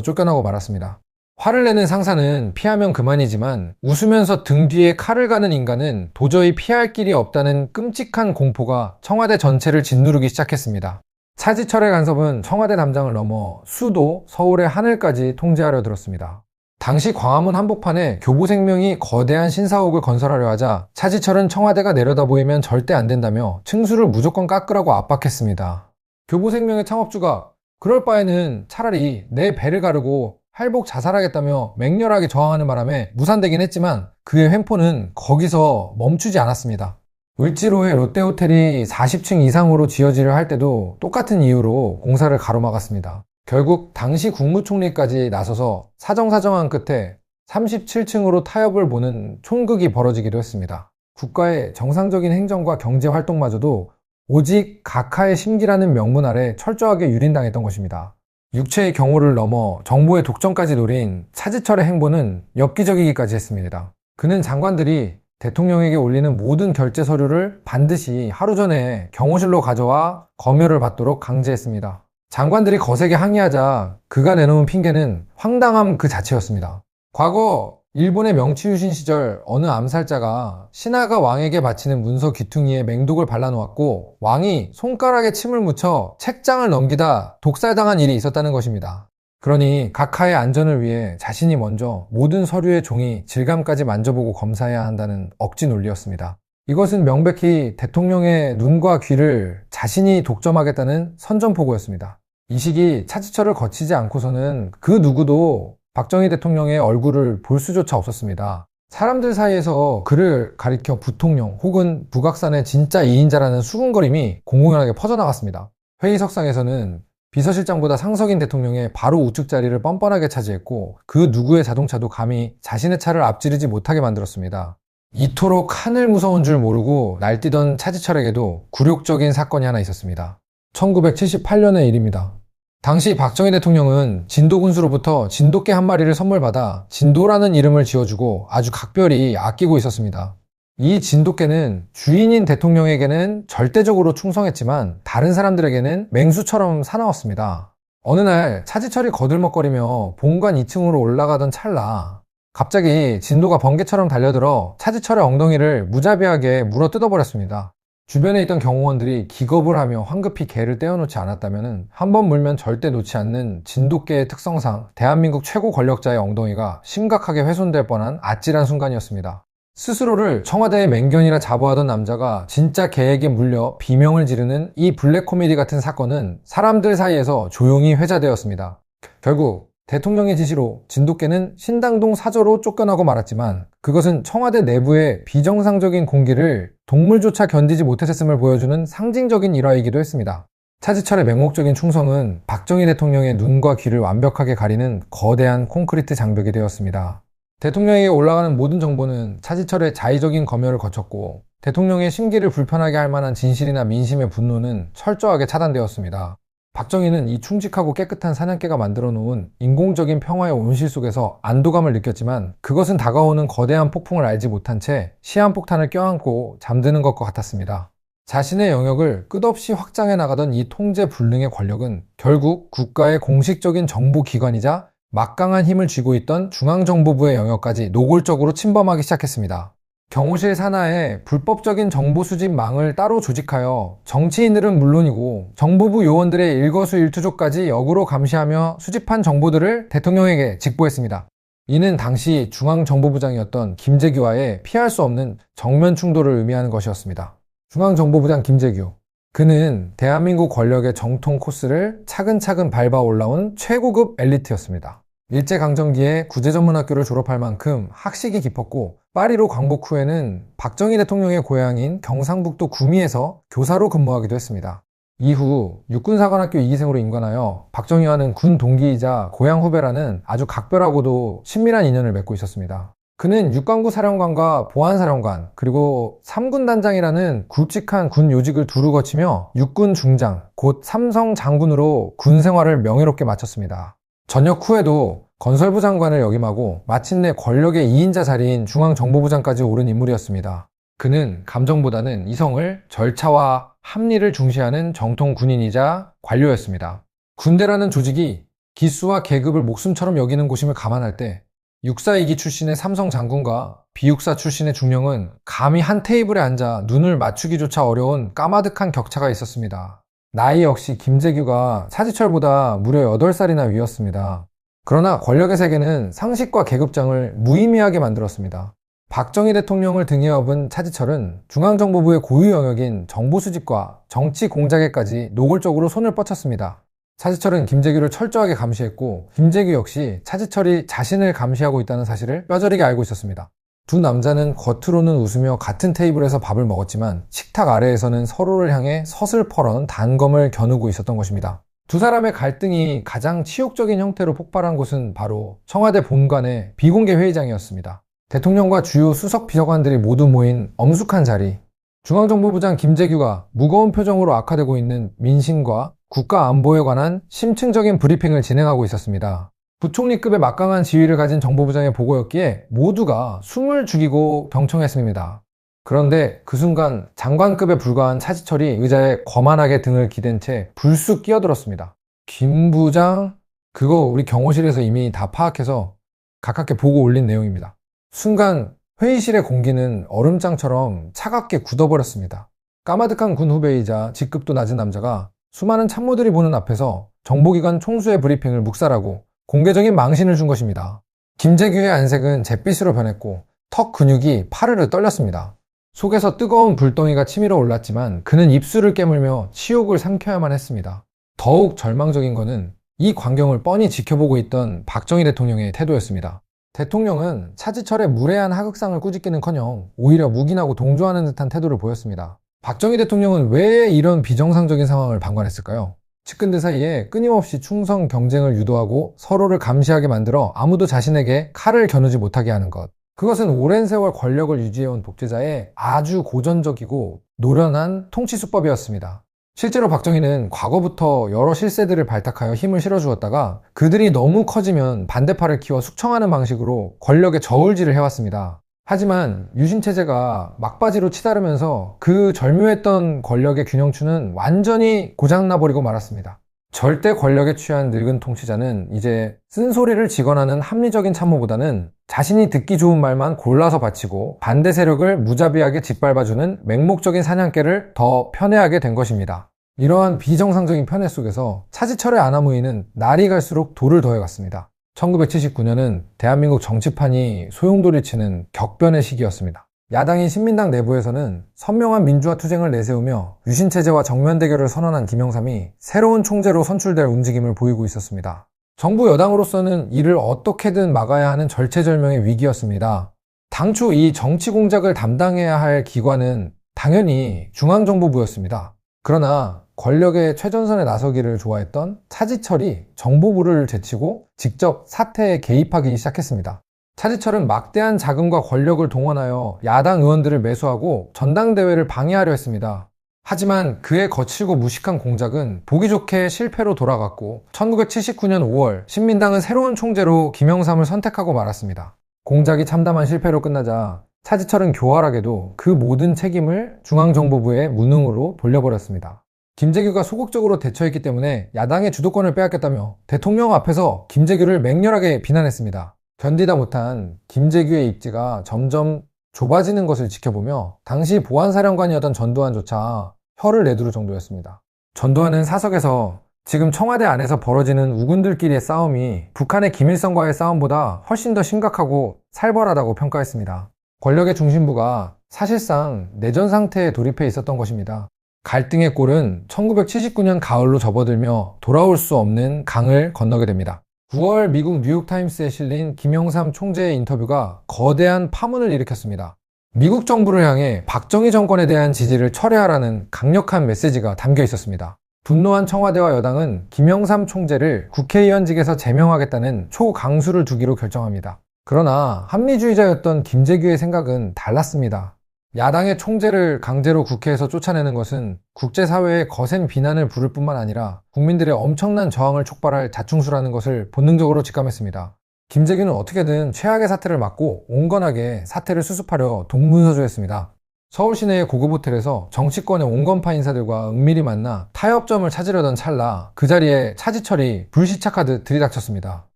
쫓겨나고 말았습니다. 화를 내는 상사는 피하면 그만이지만 웃으면서 등 뒤에 칼을 가는 인간은 도저히 피할 길이 없다는 끔찍한 공포가 청와대 전체를 짓누르기 시작했습니다. 차지철의 간섭은 청와대 담장을 넘어 수도, 서울의 하늘까지 통제하려 들었습니다. 당시 광화문 한복판에 교보생명이 거대한 신사옥을 건설하려 하자 차지철은 청와대가 내려다 보이면 절대 안 된다며 층수를 무조건 깎으라고 압박했습니다. 교보생명의 창업주가 그럴 바에는 차라리 내 배를 가르고 할복 자살하겠다며 맹렬하게 저항하는 바람에 무산되긴 했지만 그의 횡포는 거기서 멈추지 않았습니다. 을지로의 롯데호텔이 40층 이상으로 지어지려 할 때도 똑같은 이유로 공사를 가로막았습니다. 결국 당시 국무총리까지 나서서 사정사정한 끝에 37층으로 타협을 보는 촌극이 벌어지기도 했습니다. 국가의 정상적인 행정과 경제 활동마저도 오직 각하의 심기라는 명문 아래 철저하게 유린당했던 것입니다. 육체의 경호를 넘어 정보의 독점까지 노린 차지철의 행보는 엽기적이기까지 했습니다. 그는 장관들이 대통령에게 올리는 모든 결제 서류를 반드시 하루 전에 경호실로 가져와 검열을 받도록 강제했습니다. 장관들이 거세게 항의하자 그가 내놓은 핑계는 황당함 그 자체였습니다. 과거 일본의 명치유신 시절 어느 암살자가 신하가 왕에게 바치는 문서 귀퉁이에 맹독을 발라놓았고 왕이 손가락에 침을 묻혀 책장을 넘기다 독살당한 일이 있었다는 것입니다. 그러니 각하의 안전을 위해 자신이 먼저 모든 서류의 종이 질감까지 만져보고 검사해야 한다는 억지 논리였습니다. 이것은 명백히 대통령의 눈과 귀를 자신이 독점하겠다는 선전포고였습니다. 이 시기 차지철을 거치지 않고서는 그 누구도 박정희 대통령의 얼굴을 볼 수조차 없었습니다. 사람들 사이에서 그를 가리켜 부통령 혹은 북악산의 진짜 2인자라는 수군거림이 공공연하게 퍼져나갔습니다. 회의석상에서는 비서실장보다 상석인 대통령의 바로 우측 자리를 뻔뻔하게 차지했고 그 누구의 자동차도 감히 자신의 차를 앞지르지 못하게 만들었습니다. 이토록 하늘 무서운 줄 모르고 날뛰던 차지철에게도 굴욕적인 사건이 하나 있었습니다. 1978년의 일입니다. 당시 박정희 대통령은 진도 군수로부터 진돗개 한 마리를 선물받아 진도라는 이름을 지어주고 아주 각별히 아끼고 있었습니다. 이 진돗개는 주인인 대통령에게는 절대적으로 충성했지만 다른 사람들에게는 맹수처럼 사나웠습니다. 어느 날 차지철이 거들먹거리며 본관 2층으로 올라가던 찰나 갑자기 진도가 번개처럼 달려들어 차지철의 엉덩이를 무자비하게 물어 뜯어버렸습니다. 주변에 있던 경호원들이 기겁을 하며 황급히 개를 떼어놓지 않았다면 한 번 물면 절대 놓지 않는 진돗개의 특성상 대한민국 최고 권력자의 엉덩이가 심각하게 훼손될 뻔한 아찔한 순간이었습니다. 스스로를 청와대의 맹견이라 자부하던 남자가 진짜 개에게 물려 비명을 지르는 이 블랙 코미디 같은 사건은 사람들 사이에서 조용히 회자되었습니다. 결국 대통령의 지시로 진돗개는 신당동 사저로 쫓겨나고 말았지만 그것은 청와대 내부의 비정상적인 공기를 동물조차 견디지 못했음을 보여주는 상징적인 일화이기도 했습니다. 차지철의 맹목적인 충성은 박정희 대통령의 눈과 귀를 완벽하게 가리는 거대한 콘크리트 장벽이 되었습니다. 대통령에게 올라가는 모든 정보는 차지철의 자의적인 검열을 거쳤고 대통령의 심기를 불편하게 할 만한 진실이나 민심의 분노는 철저하게 차단되었습니다. 박정희는 이 충직하고 깨끗한 사냥개가 만들어 놓은 인공적인 평화의 온실 속에서 안도감을 느꼈지만 그것은 다가오는 거대한 폭풍을 알지 못한 채 시한폭탄을 껴안고 잠드는 것과 같았습니다. 자신의 영역을 끝없이 확장해 나가던 이 통제 불능의 권력은 결국 국가의 공식적인 정보기관이자 막강한 힘을 쥐고 있던 중앙정보부의 영역까지 노골적으로 침범하기 시작했습니다. 경호실 산하에 불법적인 정보 수집망을 따로 조직하여 정치인들은 물론이고 정보부 요원들의 일거수일투족까지 역으로 감시하며 수집한 정보들을 대통령에게 직보했습니다. 이는 당시 중앙정보부장이었던 김재규와의 피할 수 없는 정면 충돌을 의미하는 것이었습니다. 중앙정보부장 김재규. 그는 대한민국 권력의 정통 코스를 차근차근 밟아 올라온 최고급 엘리트였습니다. 일제강점기에 구제전문학교를 졸업할 만큼 학식이 깊었고 파리로 광복 후에는 박정희 대통령의 고향인 경상북도 구미에서 교사로 근무하기도 했습니다. 이후 육군사관학교 2기생으로 임관하여 박정희와는 군 동기이자 고향 후배라는 아주 각별하고도 친밀한 인연을 맺고 있었습니다. 그는 육관구 사령관과 보안사령관 그리고 3군단장이라는 굵직한 군 요직을 두루 거치며 육군 중장 곧 삼성 장군으로 군 생활을 명예롭게 마쳤습니다. 전역 후에도 건설부 장관을 역임하고 마침내 권력의 2인자 자리인 중앙정보부장까지 오른 인물이었습니다. 그는 감정보다는 이성을 절차와 합리를 중시하는 정통 군인이자 관료였습니다. 군대라는 조직이 기수와 계급을 목숨처럼 여기는 곳임을 감안할 때 육사 2기 출신의 삼성 장군과 비육사 출신의 중령은 감히 한 테이블에 앉아 눈을 맞추기조차 어려운 까마득한 격차가 있었습니다. 나이 역시 김재규가 차지철보다 무려 8살이나 위였습니다. 그러나 권력의 세계는 상식과 계급장을 무의미하게 만들었습니다. 박정희 대통령을 등에 업은 차지철은 중앙정보부의 고유 영역인 정보 수집과 정치 공작에까지 노골적으로 손을 뻗쳤습니다. 차지철은 김재규를 철저하게 감시했고 김재규 역시 차지철이 자신을 감시하고 있다는 사실을 뼈저리게 알고 있었습니다. 두 남자는 겉으로는 웃으며 같은 테이블에서 밥을 먹었지만 식탁 아래에서는 서로를 향해 서슬퍼런 단검을 겨누고 있었던 것입니다. 두 사람의 갈등이 가장 치욕적인 형태로 폭발한 곳은 바로 청와대 본관의 비공개 회의장이었습니다. 대통령과 주요 수석 비서관들이 모두 모인 엄숙한 자리. 중앙정보부장 김재규가 무거운 표정으로 악화되고 있는 민심과 국가 안보에 관한 심층적인 브리핑을 진행하고 있었습니다. 부총리급의 막강한 지위를 가진 정보부장의 보고였기에 모두가 숨을 죽이고 경청했습니다. 그런데 그 순간 장관급에 불과한 차지철이 의자에 거만하게 등을 기댄 채 불쑥 끼어들었습니다. 김 부장, 그거 우리 경호실에서 이미 다 파악해서 가깝게 보고 올린 내용입니다. 순간 회의실의 공기는 얼음장처럼 차갑게 굳어버렸습니다. 까마득한 군 후배이자 직급도 낮은 남자가 수많은 참모들이 보는 앞에서 정보기관 총수의 브리핑을 묵살하고 공개적인 망신을 준 것입니다. 김재규의 안색은 잿빛으로 변했고 턱 근육이 파르르 떨렸습니다. 속에서 뜨거운 불덩이가 치밀어 올랐지만 그는 입술을 깨물며 치욕을 삼켜야만 했습니다. 더욱 절망적인 것은 이 광경을 뻔히 지켜보고 있던 박정희 대통령의 태도였습니다. 대통령은 차지철의 무례한 하극상을 꾸짖기는커녕 오히려 묵인하고 동조하는 듯한 태도를 보였습니다. 박정희 대통령은 왜 이런 비정상적인 상황을 방관했을까요? 측근들 사이에 끊임없이 충성 경쟁을 유도하고 서로를 감시하게 만들어 아무도 자신에게 칼을 겨누지 못하게 하는 것. 그것은 오랜 세월 권력을 유지해온 독재자의 아주 고전적이고 노련한 통치수법이었습니다. 실제로 박정희는 과거부터 여러 실세들을 발탁하여 힘을 실어주었다가 그들이 너무 커지면 반대파를 키워 숙청하는 방식으로 권력에 저울질을 해왔습니다. 하지만 유신체제가 막바지로 치달으면서 그 절묘했던 권력의 균형추는 완전히 고장나버리고 말았습니다. 절대 권력에 취한 늙은 통치자는 이제 쓴소리를 직언하는 합리적인 참모보다는 자신이 듣기 좋은 말만 골라서 바치고 반대 세력을 무자비하게 짓밟아주는 맹목적인 사냥개를 더 편애하게 된 것입니다. 이러한 비정상적인 편애 속에서 차지철의 아나무인은 날이 갈수록 돌을 더해갔습니다. 1979년은 대한민국 정치판이 소용돌이치는 격변의 시기였습니다. 야당인 신민당 내부에서는 선명한 민주화 투쟁을 내세우며 유신체제와 정면 대결을 선언한 김영삼이 새로운 총재로 선출될 움직임을 보이고 있었습니다. 정부 여당으로서는 이를 어떻게든 막아야 하는 절체절명의 위기였습니다. 당초 이 정치 공작을 담당해야 할 기관은 당연히 중앙정보부였습니다. 그러나 권력의 최전선에 나서기를 좋아했던 차지철이 정보부를 제치고 직접 사태에 개입하기 시작했습니다. 차지철은 막대한 자금과 권력을 동원하여 야당 의원들을 매수하고 전당대회를 방해하려 했습니다. 하지만 그의 거칠고 무식한 공작은 보기 좋게 실패로 돌아갔고 1979년 5월 신민당은 새로운 총재로 김영삼을 선택하고 말았습니다. 공작이 참담한 실패로 끝나자 차지철은 교활하게도 그 모든 책임을 중앙정보부의 무능으로 돌려버렸습니다. 김재규가 소극적으로 대처했기 때문에 야당의 주도권을 빼앗겼다며 대통령 앞에서 김재규를 맹렬하게 비난했습니다. 견디다 못한 김재규의 입지가 점점 좁아지는 것을 지켜보며 당시 보안사령관이었던 전두환조차 혀를 내두를 정도였습니다. 전두환은 사석에서 지금 청와대 안에서 벌어지는 우군들끼리의 싸움이 북한의 김일성과의 싸움보다 훨씬 더 심각하고 살벌하다고 평가했습니다. 권력의 중심부가 사실상 내전 상태에 돌입해 있었던 것입니다. 갈등의 꼴은 1979년 가을로 접어들며 돌아올 수 없는 강을 건너게 됩니다. 9월 미국 뉴욕타임스에 실린 김영삼 총재의 인터뷰가 거대한 파문을 일으켰습니다. 미국 정부를 향해 박정희 정권에 대한 지지를 철회하라는 강력한 메시지가 담겨 있었습니다. 분노한 청와대와 여당은 김영삼 총재를 국회의원직에서 제명하겠다는 초강수를 두기로 결정합니다. 그러나 합리주의자였던 김재규의 생각은 달랐습니다. 야당의 총재를 강제로 국회에서 쫓아내는 것은 국제사회의 거센 비난을 부를 뿐만 아니라 국민들의 엄청난 저항을 촉발할 자충수라는 것을 본능적으로 직감했습니다. 김재규는 어떻게든 최악의 사태를 막고 온건하게 사태를 수습하려 동분서주했습니다. 서울 시내의 고급 호텔에서 정치권의 온건파 인사들과 은밀히 만나 타협점을 찾으려던 찰나 그 자리에 차지철이 불시착하듯 들이닥쳤습니다.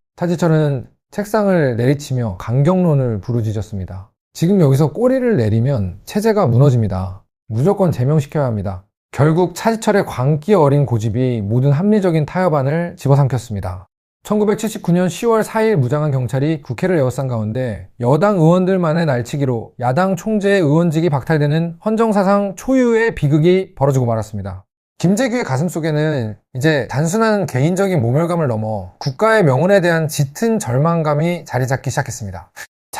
차지철은 책상을 내리치며 강경론을 부르짖었습니다. 지금 여기서 꼬리를 내리면 체제가 무너집니다. 무조건 제명시켜야 합니다. 결국 차지철의 광기 어린 고집이 모든 합리적인 타협안을 집어삼켰습니다. 1979년 10월 4일 무장한 경찰이 국회를 에워싼 가운데 여당 의원들만의 날치기로 야당 총재의 의원직이 박탈되는 헌정사상 초유의 비극이 벌어지고 말았습니다. 김재규의 가슴속에는 이제 단순한 개인적인 모멸감을 넘어 국가의 명운에 대한 짙은 절망감이 자리 잡기 시작했습니다.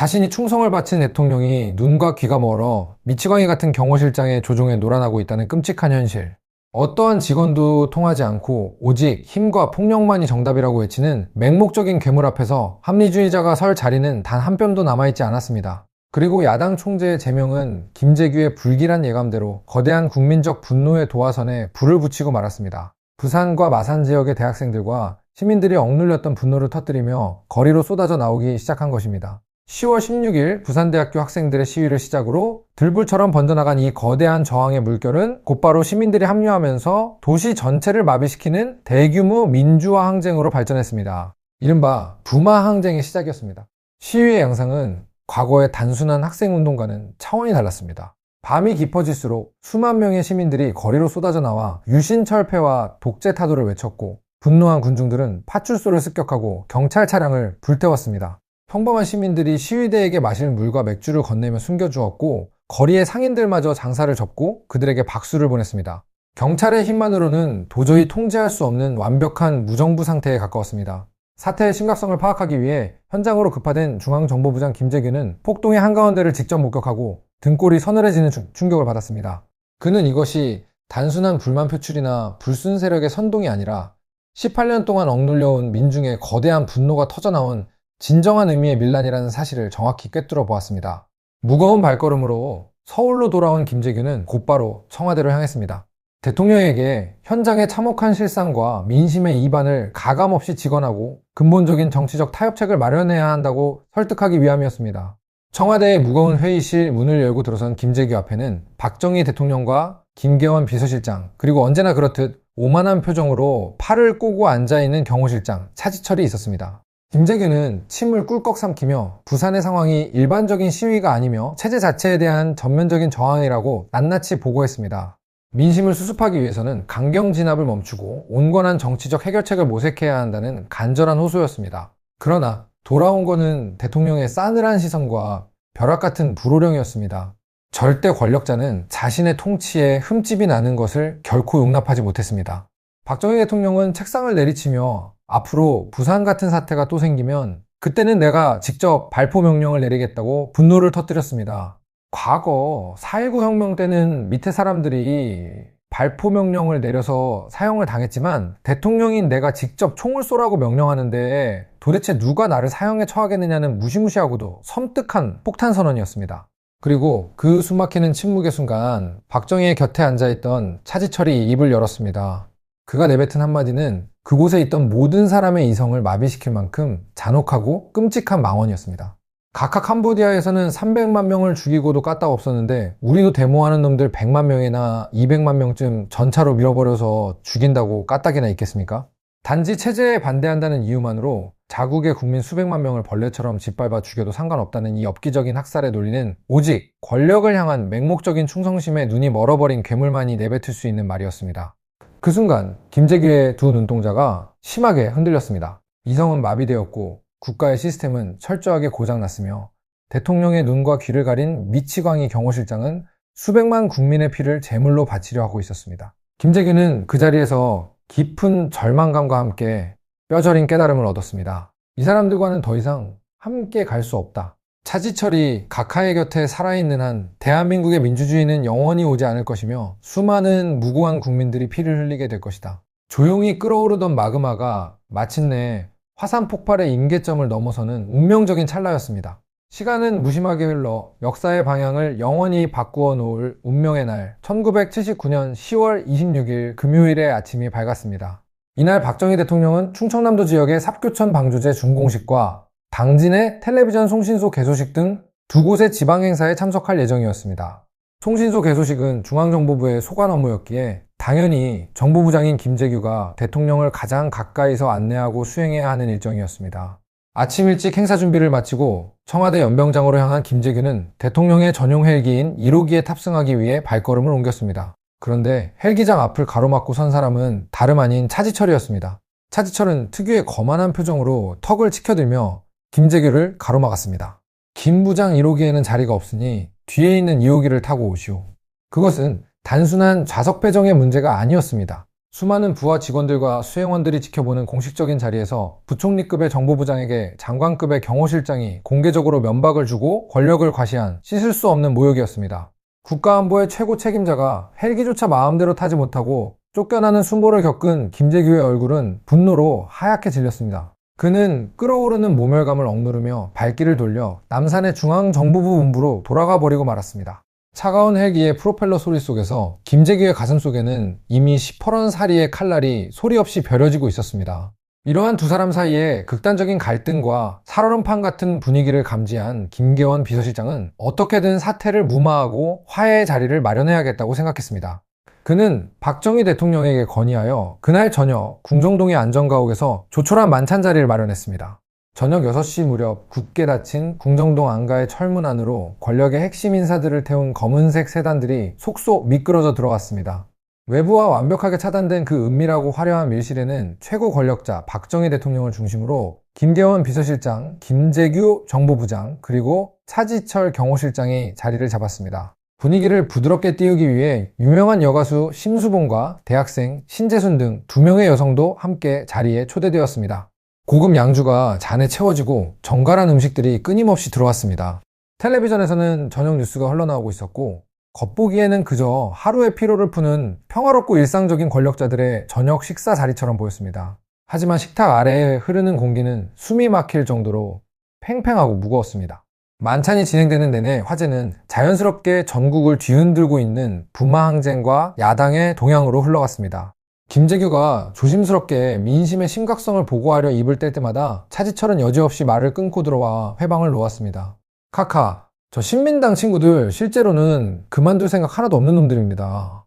자신이 충성을 바친 대통령이 눈과 귀가 멀어 미치광이 같은 경호실장의 조종에 놀아나고 있다는 끔찍한 현실. 어떠한 직원도 통하지 않고 오직 힘과 폭력만이 정답이라고 외치는 맹목적인 괴물 앞에서 합리주의자가 설 자리는 단 한 뼘도 남아있지 않았습니다. 그리고 야당 총재의 제명은 김재규의 불길한 예감대로 거대한 국민적 분노의 도화선에 불을 붙이고 말았습니다. 부산과 마산 지역의 대학생들과 시민들이 억눌렸던 분노를 터뜨리며 거리로 쏟아져 나오기 시작한 것입니다. 10월 16일 부산대학교 학생들의 시위를 시작으로 들불처럼 번져나간 이 거대한 저항의 물결은 곧바로 시민들이 합류하면서 도시 전체를 마비시키는 대규모 민주화 항쟁으로 발전했습니다. 이른바 부마 항쟁의 시작이었습니다. 시위의 양상은 과거의 단순한 학생운동과는 차원이 달랐습니다. 밤이 깊어질수록 수만 명의 시민들이 거리로 쏟아져 나와 유신철폐와 독재 타도를 외쳤고, 분노한 군중들은 파출소를 습격하고 경찰 차량을 불태웠습니다. 평범한 시민들이 시위대에게 마실 물과 맥주를 건네며 숨겨주었고, 거리의 상인들마저 장사를 접고 그들에게 박수를 보냈습니다. 경찰의 힘만으로는 도저히 통제할 수 없는 완벽한 무정부 상태에 가까웠습니다. 사태의 심각성을 파악하기 위해 현장으로 급파된 중앙정보부장 김재규는 폭동의 한가운데를 직접 목격하고 등골이 서늘해지는 충격을 받았습니다. 그는 이것이 단순한 불만 표출이나 불순 세력의 선동이 아니라 18년 동안 억눌려온 민중의 거대한 분노가 터져나온 진정한 의미의 밀란이라는 사실을 정확히 꿰뚫어 보았습니다. 무거운 발걸음으로 서울로 돌아온 김재규는 곧바로 청와대로 향했습니다. 대통령에게 현장의 참혹한 실상과 민심의 이반을 가감없이 직언하고 근본적인 정치적 타협책을 마련해야 한다고 설득하기 위함이었습니다. 청와대의 무거운 회의실 문을 열고 들어선 김재규 앞에는 박정희 대통령과 김계원 비서실장, 그리고 언제나 그렇듯 오만한 표정으로 팔을 꼬고 앉아있는 경호실장 차지철이 있었습니다. 김재규는 침을 꿀꺽 삼키며 부산의 상황이 일반적인 시위가 아니며 체제 자체에 대한 전면적인 저항이라고 낱낱이 보고했습니다. 민심을 수습하기 위해서는 강경 진압을 멈추고 온건한 정치적 해결책을 모색해야 한다는 간절한 호소였습니다. 그러나 돌아온 것은 대통령의 싸늘한 시선과 벼락 같은 불호령이었습니다. 절대 권력자는 자신의 통치에 흠집이 나는 것을 결코 용납하지 못했습니다. 박정희 대통령은 책상을 내리치며 앞으로 부산 같은 사태가 또 생기면 그때는 내가 직접 발포 명령을 내리겠다고 분노를 터뜨렸습니다. 과거 4.19 혁명 때는 밑에 사람들이 발포 명령을 내려서 사형을 당했지만 대통령인 내가 직접 총을 쏘라고 명령하는데 도대체 누가 나를 사형에 처하겠느냐는 무시무시하고도 섬뜩한 폭탄 선언이었습니다. 그리고 그 숨막히는 침묵의 순간 박정희의 곁에 앉아있던 차지철이 입을 열었습니다. 그가 내뱉은 한마디는 그곳에 있던 모든 사람의 이성을 마비시킬 만큼 잔혹하고 끔찍한 망언이었습니다. 각하 캄보디아에서는 300만 명을 죽이고도 까딱 없었는데 우리도 데모하는 놈들 100만 명이나 200만 명쯤 전차로 밀어버려서 죽인다고 까딱이나 있겠습니까? 단지 체제에 반대한다는 이유만으로 자국의 국민 수백만 명을 벌레처럼 짓밟아 죽여도 상관없다는 이 엽기적인 학살의 논리는 오직 권력을 향한 맹목적인 충성심에 눈이 멀어버린 괴물만이 내뱉을 수 있는 말이었습니다. 그 순간 김재규의 두 눈동자가 심하게 흔들렸습니다. 이성은 마비되었고 국가의 시스템은 철저하게 고장났으며 대통령의 눈과 귀를 가린 미치광이 경호실장은 수백만 국민의 피를 제물로 바치려 하고 있었습니다. 김재규는 그 자리에서 깊은 절망감과 함께 뼈저린 깨달음을 얻었습니다. 이 사람들과는 더 이상 함께 갈 수 없다. 차지철이 각하의 곁에 살아있는 한 대한민국의 민주주의는 영원히 오지 않을 것이며 수많은 무고한 국민들이 피를 흘리게 될 것이다. 조용히 끓어오르던 마그마가 마침내 화산 폭발의 임계점을 넘어서는 운명적인 찰나였습니다. 시간은 무심하게 흘러 역사의 방향을 영원히 바꾸어 놓을 운명의 날 1979년 10월 26일 금요일의 아침이 밝았습니다. 이날 박정희 대통령은 충청남도 지역의 삽교천 방조제 준공식과 당진의 텔레비전 송신소 개소식 등 두 곳의 지방행사에 참석할 예정이었습니다. 송신소 개소식은 중앙정보부의 소관 업무였기에 당연히 정보부장인 김재규가 대통령을 가장 가까이서 안내하고 수행해야 하는 일정이었습니다. 아침 일찍 행사 준비를 마치고 청와대 연병장으로 향한 김재규는 대통령의 전용 헬기인 1호기에 탑승하기 위해 발걸음을 옮겼습니다. 그런데 헬기장 앞을 가로막고 선 사람은 다름 아닌 차지철이었습니다. 차지철은 특유의 거만한 표정으로 턱을 치켜들며 김재규를 가로막았습니다. 김 부장 1호기에는 자리가 없으니 뒤에 있는 2호기를 타고 오시오. 그것은 단순한 좌석 배정의 문제가 아니었습니다. 수많은 부하 직원들과 수행원들이 지켜보는 공식적인 자리에서 부총리급의 정보부장에게 장관급의 경호실장이 공개적으로 면박을 주고 권력을 과시한 씻을 수 없는 모욕이었습니다. 국가안보의 최고 책임자가 헬기조차 마음대로 타지 못하고 쫓겨나는 순보를 겪은 김재규의 얼굴은 분노로 하얗게 질렸습니다. 그는 끓어오르는 모멸감을 억누르며 발길을 돌려 남산의 중앙정보부 본부로 돌아가 버리고 말았습니다. 차가운 헬기의 프로펠러 소리 속에서 김재규의 가슴 속에는 이미 시퍼런 사리의 칼날이 소리 없이 벼려지고 있었습니다. 이러한 두 사람 사이에 극단적인 갈등과 살얼음판 같은 분위기를 감지한 김계원 비서실장은 어떻게든 사태를 무마하고 화해의 자리를 마련해야겠다고 생각했습니다. 그는 박정희 대통령에게 건의하여 그날 저녁 궁정동의 안전가옥에서 조촐한 만찬 자리를 마련했습니다. 저녁 6시 무렵 굳게 닫힌 궁정동 안가의 철문 안으로 권력의 핵심 인사들을 태운 검은색 세단들이 속속 미끄러져 들어갔습니다. 외부와 완벽하게 차단된 그 은밀하고 화려한 밀실에는 최고 권력자 박정희 대통령을 중심으로 김계원 비서실장, 김재규 정보부장, 그리고 차지철 경호실장이 자리를 잡았습니다. 분위기를 부드럽게 띄우기 위해 유명한 여가수 심수봉과 대학생 신재순 등 2명의 여성도 함께 자리에 초대되었습니다. 고급 양주가 잔에 채워지고 정갈한 음식들이 끊임없이 들어왔습니다. 텔레비전에서는 저녁 뉴스가 흘러나오고 있었고 겉보기에는 그저 하루의 피로를 푸는 평화롭고 일상적인 권력자들의 저녁 식사 자리처럼 보였습니다. 하지만 식탁 아래에 흐르는 공기는 숨이 막힐 정도로 팽팽하고 무거웠습니다. 만찬이 진행되는 내내 화제는 자연스럽게 전국을 뒤흔들고 있는 부마 항쟁과 야당의 동향으로 흘러갔습니다. 김재규가 조심스럽게 민심의 심각성을 보고하려 입을 뗄 때마다 차지철은 여지없이 말을 끊고 들어와 회방을 놓았습니다. 카카, 저 신민당 친구들 실제로는 그만둘 생각 하나도 없는 놈들입니다.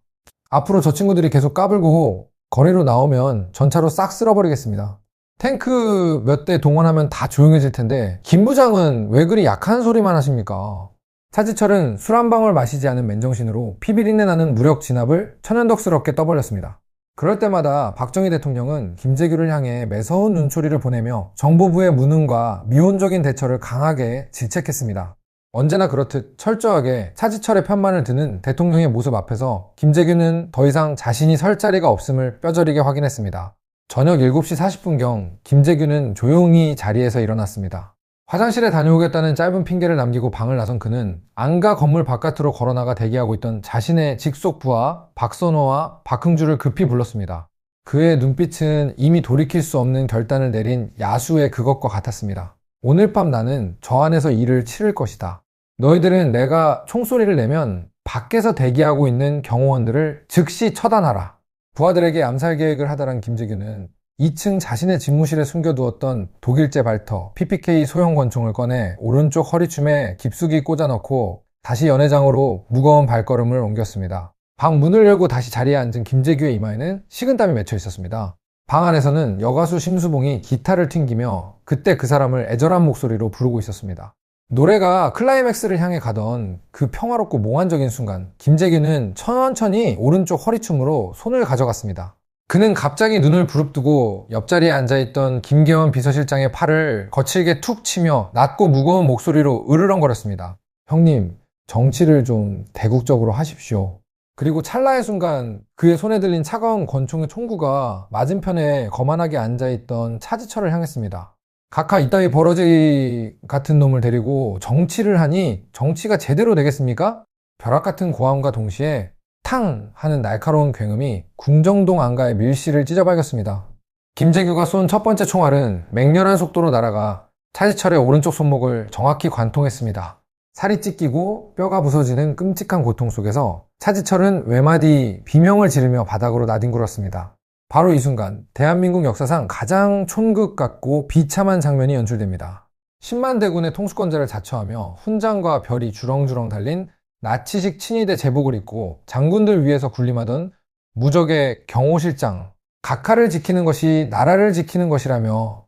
앞으로 저 친구들이 계속 까불고 거리로 나오면 전차로 싹 쓸어버리겠습니다. 탱크 몇 대 동원하면 다 조용해질 텐데 김 부장은 왜 그리 약한 소리만 하십니까? 차지철은 술 한 방울 마시지 않은 맨정신으로 피비린내 나는 무력 진압을 천연덕스럽게 떠벌렸습니다. 그럴 때마다 박정희 대통령은 김재규를 향해 매서운 눈초리를 보내며 정보부의 무능과 미온적인 대처를 강하게 질책했습니다. 언제나 그렇듯 철저하게 차지철의 편만을 드는 대통령의 모습 앞에서 김재규는 더 이상 자신이 설 자리가 없음을 뼈저리게 확인했습니다. 저녁 7시 40분경 김재규는 조용히 자리에서 일어났습니다. 화장실에 다녀오겠다는 짧은 핑계를 남기고 방을 나선 그는 안가 건물 바깥으로 걸어나가 대기하고 있던 자신의 직속 부하 박선호와 박흥주를 급히 불렀습니다. 그의 눈빛은 이미 돌이킬 수 없는 결단을 내린 야수의 그것과 같았습니다. 오늘 밤 나는 저 안에서 일을 치를 것이다. 너희들은 내가 총소리를 내면 밖에서 대기하고 있는 경호원들을 즉시 처단하라. 부하들에게 암살 계획을 하다란 김재규는 2층 자신의 집무실에 숨겨두었던 독일제 발터 PPK 소형 권총을 꺼내 오른쪽 허리춤에 깊숙이 꽂아넣고 다시 연회장으로 무거운 발걸음을 옮겼습니다. 방 문을 열고 다시 자리에 앉은 김재규의 이마에는 식은땀이 맺혀 있었습니다. 방 안에서는 여가수 심수봉이 기타를 튕기며 그때 그 사람을 애절한 목소리로 부르고 있었습니다. 노래가 클라이맥스를 향해 가던 그 평화롭고 몽환적인 순간 김재규는 천천히 오른쪽 허리춤으로 손을 가져갔습니다. 그는 갑자기 눈을 부릅뜨고 옆자리에 앉아있던 김계원 비서실장의 팔을 거칠게 툭 치며 낮고 무거운 목소리로 으르렁거렸습니다. 형님, 정치를 좀 대국적으로 하십시오. 그리고 찰나의 순간 그의 손에 들린 차가운 권총의 총구가 맞은편에 거만하게 앉아있던 차지철을 향했습니다. 각하 이따위 버러지 같은 놈을 데리고 정치를 하니 정치가 제대로 되겠습니까? 벼락같은 고함과 동시에 탕! 하는 날카로운 굉음이 궁정동 안가의 밀실을 찢어발겼습니다. 김재규가 쏜 첫 번째 총알은 맹렬한 속도로 날아가 차지철의 오른쪽 손목을 정확히 관통했습니다. 살이 찢기고 뼈가 부서지는 끔찍한 고통 속에서 차지철은 외마디 비명을 지르며 바닥으로 나뒹굴었습니다. 바로 이 순간 대한민국 역사상 가장 촌극 같고 비참한 장면이 연출됩니다. 10만 대군의 통수권자를 자처하며 훈장과 별이 주렁주렁 달린 나치식 친위대 제복을 입고 장군들 위에서 군림하던 무적의 경호실장, 각하를 지키는 것이 나라를 지키는 것이라며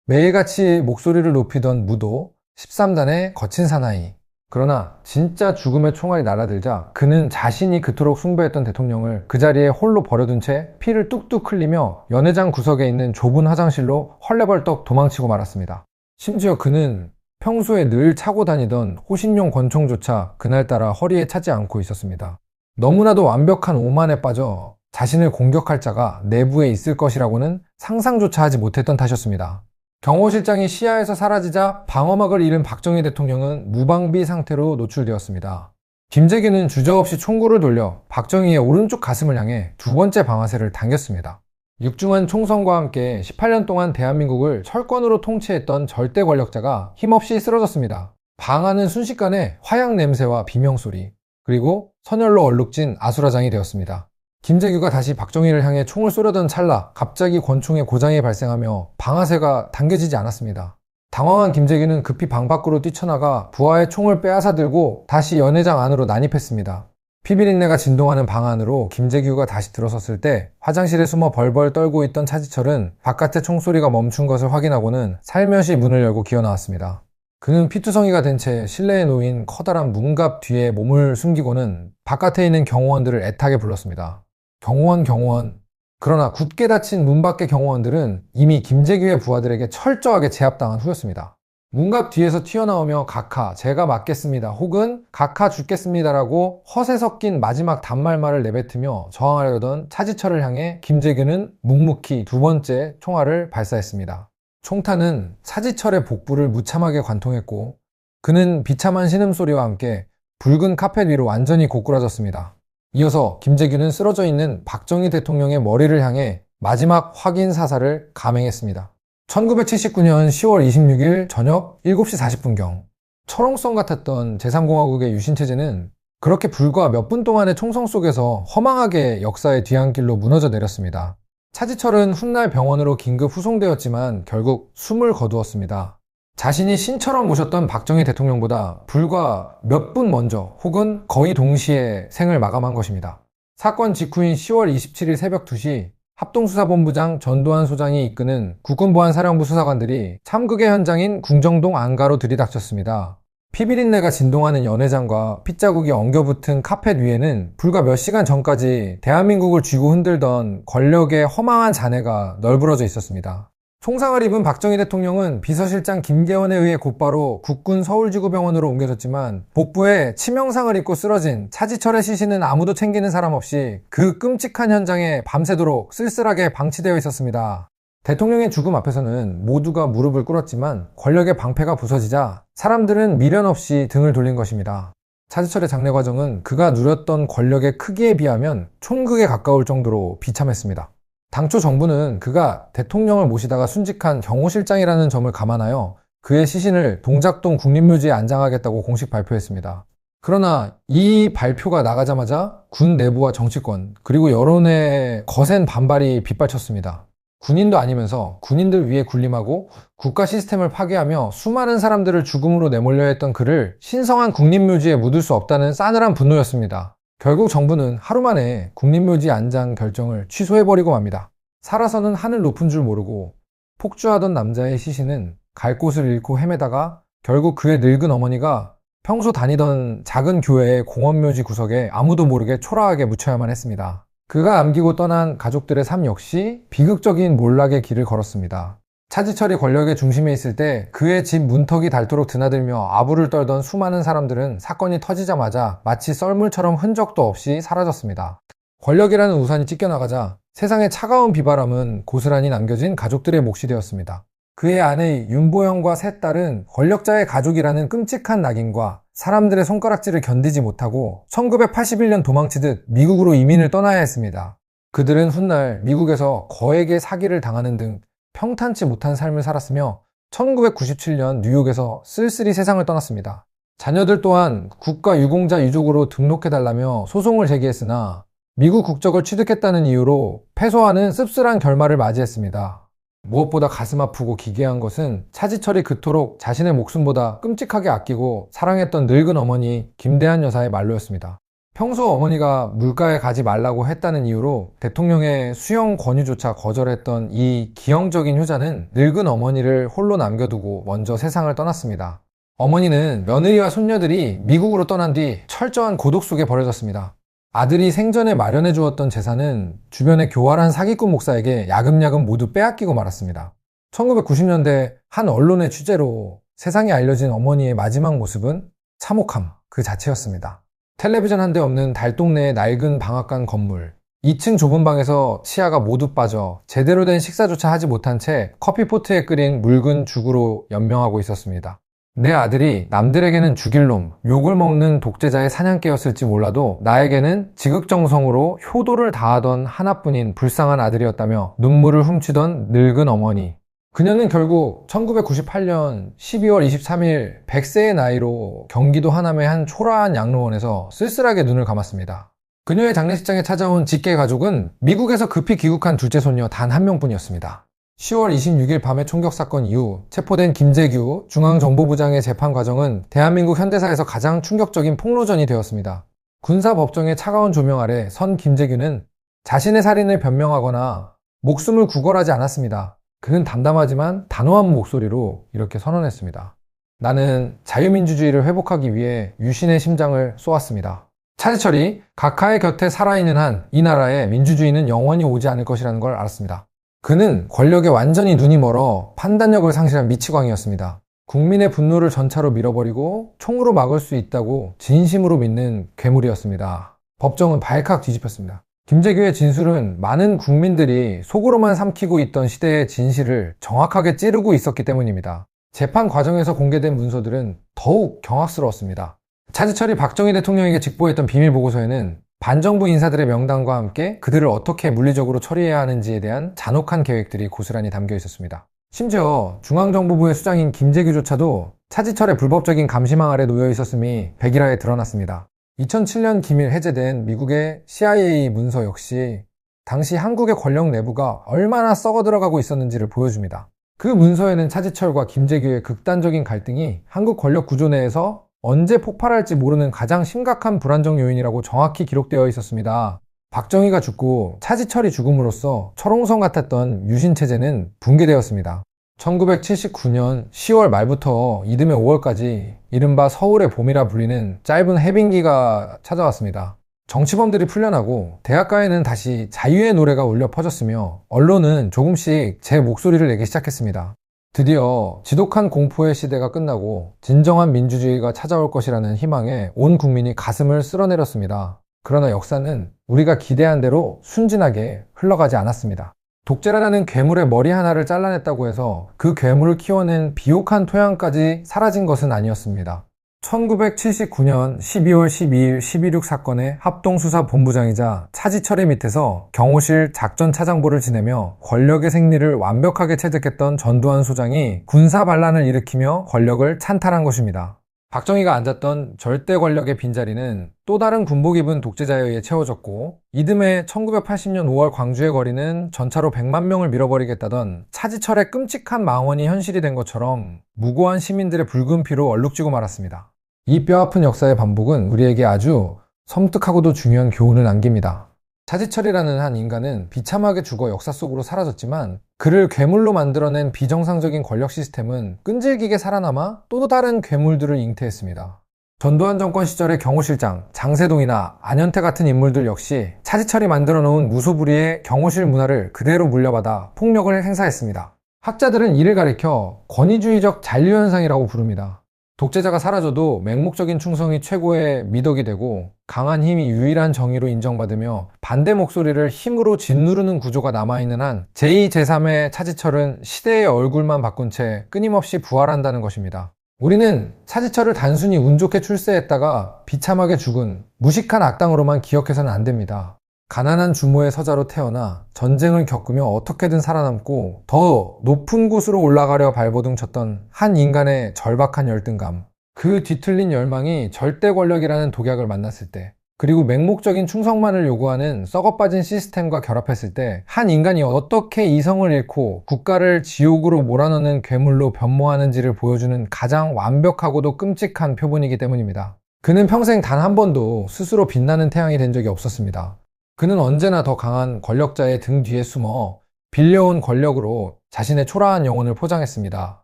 매일같이 목소리를 높이던 무도 13단의 거친 사나이. 그러나 진짜 죽음의 총알이 날아들자 그는 자신이 그토록 숭배했던 대통령을 그 자리에 홀로 버려둔 채 피를 뚝뚝 흘리며 연회장 구석에 있는 좁은 화장실로 헐레벌떡 도망치고 말았습니다. 심지어 그는 평소에 늘 차고 다니던 호신용 권총조차 그날따라 허리에 차지 않고 있었습니다. 너무나도 완벽한 오만에 빠져 자신을 공격할 자가 내부에 있을 것이라고는 상상조차 하지 못했던 탓이었습니다. 경호실장이 시야에서 사라지자 방어막을 잃은 박정희 대통령은 무방비 상태로 노출되었습니다. 김재규는 주저없이 총구를 돌려 박정희의 오른쪽 가슴을 향해 두 번째 방아쇠를 당겼습니다. 육중한 총선과 함께 18년 동안 대한민국을 철권으로 통치했던 절대 권력자가 힘없이 쓰러졌습니다. 방아는 순식간에 화약 냄새와 비명소리, 그리고 선열로 얼룩진 아수라장이 되었습니다. 김재규가 다시 박정희를 향해 총을 쏘려던 찰나 갑자기 권총에 고장이 발생하며 방아쇠가 당겨지지 않았습니다. 당황한 김재규는 급히 방 밖으로 뛰쳐나가 부하의 총을 빼앗아 들고 다시 연회장 안으로 난입했습니다. 피비린내가 진동하는 방 안으로 김재규가 다시 들어섰을 때 화장실에 숨어 벌벌 떨고 있던 차지철은 바깥의 총소리가 멈춘 것을 확인하고는 살며시 문을 열고 기어나왔습니다. 그는 피투성이가 된 채 실내에 놓인 커다란 문갑 뒤에 몸을 숨기고는 바깥에 있는 경호원들을 애타게 불렀습니다. 경호원. 그러나 굳게 닫힌 문 밖의 경호원들은 이미 김재규의 부하들에게 철저하게 제압당한 후였습니다. 문갑 뒤에서 튀어나오며 각하, 제가 맞겠습니다. 혹은 각하 죽겠습니다라고 허세 섞인 마지막 단말말을 내뱉으며 저항하려던 차지철을 향해 김재규는 묵묵히 두 번째 총알을 발사했습니다. 총탄은 차지철의 복부를 무참하게 관통했고 그는 비참한 신음소리와 함께 붉은 카펫 위로 완전히 고꾸라졌습니다. 이어서 김재규는 쓰러져 있는 박정희 대통령의 머리를 향해 마지막 확인 사살을 감행했습니다. 1979년 10월 26일 저녁 7시 40분경 철옹성 같았던 제3공화국의 유신체제는 그렇게 불과 몇 분 동안의 총성 속에서 허망하게 역사의 뒤안길로 무너져 내렸습니다. 차지철은 훗날 병원으로 긴급 후송되었지만 결국 숨을 거두었습니다. 자신이 신처럼 모셨던 박정희 대통령보다 불과 몇 분 먼저 혹은 거의 동시에 생을 마감한 것입니다. 사건 직후인 10월 27일 새벽 2시 합동수사본부장 전두환 소장이 이끄는 국군보안사령부 수사관들이 참극의 현장인 궁정동 안가로 들이닥쳤습니다. 피비린내가 진동하는 연회장과 핏자국이 엉겨붙은 카펫 위에는 불과 몇 시간 전까지 대한민국을 쥐고 흔들던 권력의 허망한 잔해가 널브러져 있었습니다. 총상을 입은 박정희 대통령은 비서실장 김계원에 의해 곧바로 국군 서울지구병원으로 옮겨졌지만 복부에 치명상을 입고 쓰러진 차지철의 시신은 아무도 챙기는 사람 없이 그 끔찍한 현장에 밤새도록 쓸쓸하게 방치되어 있었습니다. 대통령의 죽음 앞에서는 모두가 무릎을 꿇었지만 권력의 방패가 부서지자 사람들은 미련 없이 등을 돌린 것입니다. 차지철의 장례 과정은 그가 누렸던 권력의 크기에 비하면 촌극에 가까울 정도로 비참했습니다. 당초 정부는 그가 대통령을 모시다가 순직한 경호실장이라는 점을 감안하여 그의 시신을 동작동 국립묘지에 안장하겠다고 공식 발표했습니다. 그러나 이 발표가 나가자마자 군 내부와 정치권 그리고 여론의 거센 반발이 빗발쳤습니다. 군인도 아니면서 군인들 위에 군림하고 국가 시스템을 파괴하며 수많은 사람들을 죽음으로 내몰려 했던 그를 신성한 국립묘지에 묻을 수 없다는 싸늘한 분노였습니다. 결국 정부는 하루 만에 국립묘지 안장 결정을 취소해버리고 맙니다. 살아서는 하늘 높은 줄 모르고 폭주하던 남자의 시신은 갈 곳을 잃고 헤매다가 결국 그의 늙은 어머니가 평소 다니던 작은 교회의 공원묘지 구석에 아무도 모르게 초라하게 묻혀야만 했습니다. 그가 남기고 떠난 가족들의 삶 역시 비극적인 몰락의 길을 걸었습니다. 차지철이 권력의 중심에 있을 때 그의 집 문턱이 닳도록 드나들며 아부를 떨던 수많은 사람들은 사건이 터지자마자 마치 썰물처럼 흔적도 없이 사라졌습니다. 권력이라는 우산이 찢겨나가자 세상의 차가운 비바람은 고스란히 남겨진 가족들의 몫이 되었습니다. 그의 아내 윤보영과 세 딸은 권력자의 가족이라는 끔찍한 낙인과 사람들의 손가락질을 견디지 못하고 1981년 도망치듯 미국으로 이민을 떠나야 했습니다. 그들은 훗날 미국에서 거액의 사기를 당하는 등 평탄치 못한 삶을 살았으며 1997년 뉴욕에서 쓸쓸히 세상을 떠났습니다. 자녀들 또한 국가 유공자 유족으로 등록해달라며 소송을 제기했으나 미국 국적을 취득했다는 이유로 패소하는 씁쓸한 결말을 맞이했습니다. 무엇보다 가슴 아프고 기괴한 것은 차지철이 그토록 자신의 목숨보다 끔찍하게 아끼고 사랑했던 늙은 어머니 김대한 여사의 말로였습니다. 평소 어머니가 물가에 가지 말라고 했다는 이유로 대통령의 수용 권유조차 거절했던 이 기형적인 효자는 늙은 어머니를 홀로 남겨두고 먼저 세상을 떠났습니다. 어머니는 며느리와 손녀들이 미국으로 떠난 뒤 철저한 고독 속에 버려졌습니다. 아들이 생전에 마련해 주었던 재산은 주변의 교활한 사기꾼 목사에게 야금야금 모두 빼앗기고 말았습니다. 1990년대 한 언론의 취재로 세상에 알려진 어머니의 마지막 모습은 참혹함 그 자체였습니다. 텔레비전 한 대 없는 달동네의 낡은 방앗간 건물, 2층 좁은 방에서 치아가 모두 빠져 제대로 된 식사조차 하지 못한 채 커피포트에 끓인 묽은 죽으로 연명하고 있었습니다. 내 아들이 남들에게는 죽일 놈, 욕을 먹는 독재자의 사냥개였을지 몰라도 나에게는 지극정성으로 효도를 다하던 하나뿐인 불쌍한 아들이었다며 눈물을 훔치던 늙은 어머니. 그녀는 결국 1998년 12월 23일 100세의 나이로 경기도 하남의 한 초라한 양로원에서 쓸쓸하게 눈을 감았습니다. 그녀의 장례식장에 찾아온 직계 가족은 미국에서 급히 귀국한 둘째 손녀 단 한 명뿐이었습니다. 10월 26일 밤의 총격 사건 이후 체포된 김재규 중앙정보부장의 재판 과정은 대한민국 현대사에서 가장 충격적인 폭로전이 되었습니다. 군사법정의 차가운 조명 아래 선 김재규는 자신의 살인을 변명하거나 목숨을 구걸하지 않았습니다. 그는 담담하지만 단호한 목소리로 이렇게 선언했습니다. 나는 자유민주주의를 회복하기 위해 유신의 심장을 쏘았습니다. 차지철이 각하의 곁에 살아있는 한 이 나라에 민주주의는 영원히 오지 않을 것이라는 걸 알았습니다. 그는 권력에 완전히 눈이 멀어 판단력을 상실한 미치광이였습니다. 국민의 분노를 전차로 밀어버리고 총으로 막을 수 있다고 진심으로 믿는 괴물이었습니다. 법정은 발칵 뒤집혔습니다. 김재규의 진술은 많은 국민들이 속으로만 삼키고 있던 시대의 진실을 정확하게 찌르고 있었기 때문입니다. 재판 과정에서 공개된 문서들은 더욱 경악스러웠습니다. 차지철이 박정희 대통령에게 직보했던 비밀보고서에는 반정부 인사들의 명단과 함께 그들을 어떻게 물리적으로 처리해야 하는지에 대한 잔혹한 계획들이 고스란히 담겨 있었습니다. 심지어 중앙정보부의 수장인 김재규조차도 차지철의 불법적인 감시망 아래 놓여 있었음이 백일화에 드러났습니다. 2007년 기밀 해제된 미국의 CIA 문서 역시 당시 한국의 권력 내부가 얼마나 썩어 들어가고 있었는지를 보여줍니다. 그 문서에는 차지철과 김재규의 극단적인 갈등이 한국 권력 구조 내에서 언제 폭발할지 모르는 가장 심각한 불안정 요인이라고 정확히 기록되어 있었습니다. 박정희가 죽고 차지철이 죽음으로써 철옹성 같았던 유신체제는 붕괴되었습니다. 1979년 10월 말부터 이듬해 5월까지 이른바 서울의 봄이라 불리는 짧은 해빙기가 찾아왔습니다. 정치범들이 풀려나고 대학가에는 다시 자유의 노래가 울려 퍼졌으며 언론은 조금씩 제 목소리를 내기 시작했습니다. 드디어 지독한 공포의 시대가 끝나고 진정한 민주주의가 찾아올 것이라는 희망에 온 국민이 가슴을 쓸어내렸습니다. 그러나 역사는 우리가 기대한 대로 순진하게 흘러가지 않았습니다. 독재라는 괴물의 머리 하나를 잘라냈다고 해서 그 괴물을 키워낸 비옥한 토양까지 사라진 것은 아니었습니다. 1979년 12월 12일 12.6 사건의 합동수사본부장이자 차지철의 밑에서 경호실 작전차장보를 지내며 권력의 생리를 완벽하게 체득했던 전두환 소장이 군사 반란을 일으키며 권력을 찬탈한 것입니다. 박정희가 앉았던 절대 권력의 빈자리는 또 다른 군복 입은 독재자에 의해 채워졌고 이듬해 1980년 5월 광주의 거리는 전차로 100만 명을 밀어버리겠다던 차지철의 끔찍한 망언이 현실이 된 것처럼 무고한 시민들의 붉은 피로 얼룩지고 말았습니다. 이 뼈아픈 역사의 반복은 우리에게 아주 섬뜩하고도 중요한 교훈을 남깁니다. 차지철이라는 한 인간은 비참하게 죽어 역사 속으로 사라졌지만 그를 괴물로 만들어낸 비정상적인 권력 시스템은 끈질기게 살아남아 또 다른 괴물들을 잉태했습니다. 전두환 정권 시절의 경호실장, 장세동이나 안현태 같은 인물들 역시 차지철이 만들어 놓은 무소불위의 경호실 문화를 그대로 물려받아 폭력을 행사했습니다. 학자들은 이를 가리켜 권위주의적 잔류현상이라고 부릅니다. 독재자가 사라져도 맹목적인 충성이 최고의 미덕이 되고 강한 힘이 유일한 정의로 인정받으며 반대 목소리를 힘으로 짓누르는 구조가 남아있는 한 제2, 제3의 차지철은 시대의 얼굴만 바꾼 채 끊임없이 부활한다는 것입니다. 우리는 차지철을 단순히 운 좋게 출세했다가 비참하게 죽은 무식한 악당으로만 기억해서는 안 됩니다. 가난한 주모의 서자로 태어나 전쟁을 겪으며 어떻게든 살아남고 더 높은 곳으로 올라가려 발버둥 쳤던 한 인간의 절박한 열등감, 그 뒤틀린 열망이 절대 권력이라는 독약을 만났을 때, 그리고 맹목적인 충성만을 요구하는 썩어빠진 시스템과 결합했을 때 한 인간이 어떻게 이성을 잃고 국가를 지옥으로 몰아넣는 괴물로 변모하는지를 보여주는 가장 완벽하고도 끔찍한 표본이기 때문입니다. 그는 평생 단 한 번도 스스로 빛나는 태양이 된 적이 없었습니다. 그는 언제나 더 강한 권력자의 등 뒤에 숨어 빌려온 권력으로 자신의 초라한 영혼을 포장했습니다.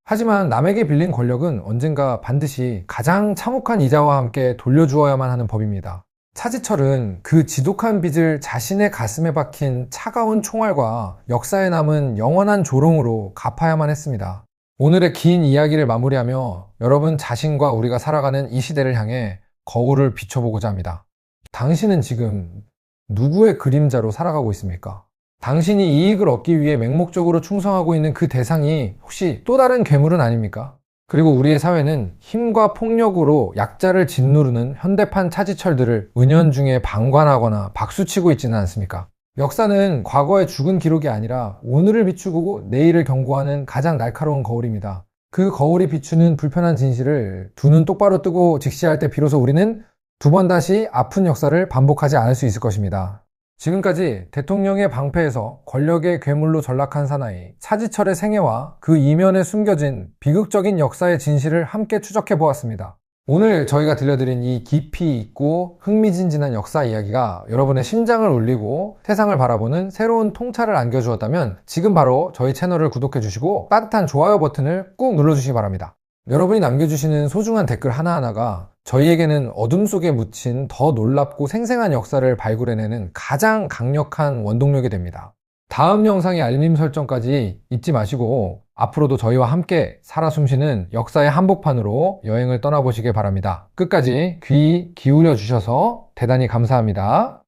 하지만 남에게 빌린 권력은 언젠가 반드시 가장 참혹한 이자와 함께 돌려주어야만 하는 법입니다. 차지철은 그 지독한 빚을 자신의 가슴에 박힌 차가운 총알과 역사에 남은 영원한 조롱으로 갚아야만 했습니다. 오늘의 긴 이야기를 마무리하며 여러분 자신과 우리가 살아가는 이 시대를 향해 거울을 비춰보고자 합니다. 당신은 지금 누구의 그림자로 살아가고 있습니까? 당신이 이익을 얻기 위해 맹목적으로 충성하고 있는 그 대상이 혹시 또 다른 괴물은 아닙니까? 그리고 우리의 사회는 힘과 폭력으로 약자를 짓누르는 현대판 차지철들을 은연중에 방관하거나 박수치고 있지는 않습니까? 역사는 과거의 죽은 기록이 아니라 오늘을 비추고 내일을 경고하는 가장 날카로운 거울입니다. 그 거울이 비추는 불편한 진실을 두 눈 똑바로 뜨고 직시할 때 비로소 우리는 두 번 다시 아픈 역사를 반복하지 않을 수 있을 것입니다. 지금까지 대통령의 방패에서 권력의 괴물로 전락한 사나이 차지철의 생애와 그 이면에 숨겨진 비극적인 역사의 진실을 함께 추적해 보았습니다. 오늘 저희가 들려드린 이 깊이 있고 흥미진진한 역사 이야기가 여러분의 심장을 울리고 세상을 바라보는 새로운 통찰을 안겨주었다면 지금 바로 저희 채널을 구독해 주시고 따뜻한 좋아요 버튼을 꾹 눌러주시기 바랍니다. 여러분이 남겨주시는 소중한 댓글 하나하나가 저희에게는 어둠 속에 묻힌 더 놀랍고 생생한 역사를 발굴해내는 가장 강력한 원동력이 됩니다. 다음 영상의 알림 설정까지 잊지 마시고 앞으로도 저희와 함께 살아 숨쉬는 역사의 한복판으로 여행을 떠나보시길 바랍니다. 끝까지 귀 기울여 주셔서 대단히 감사합니다.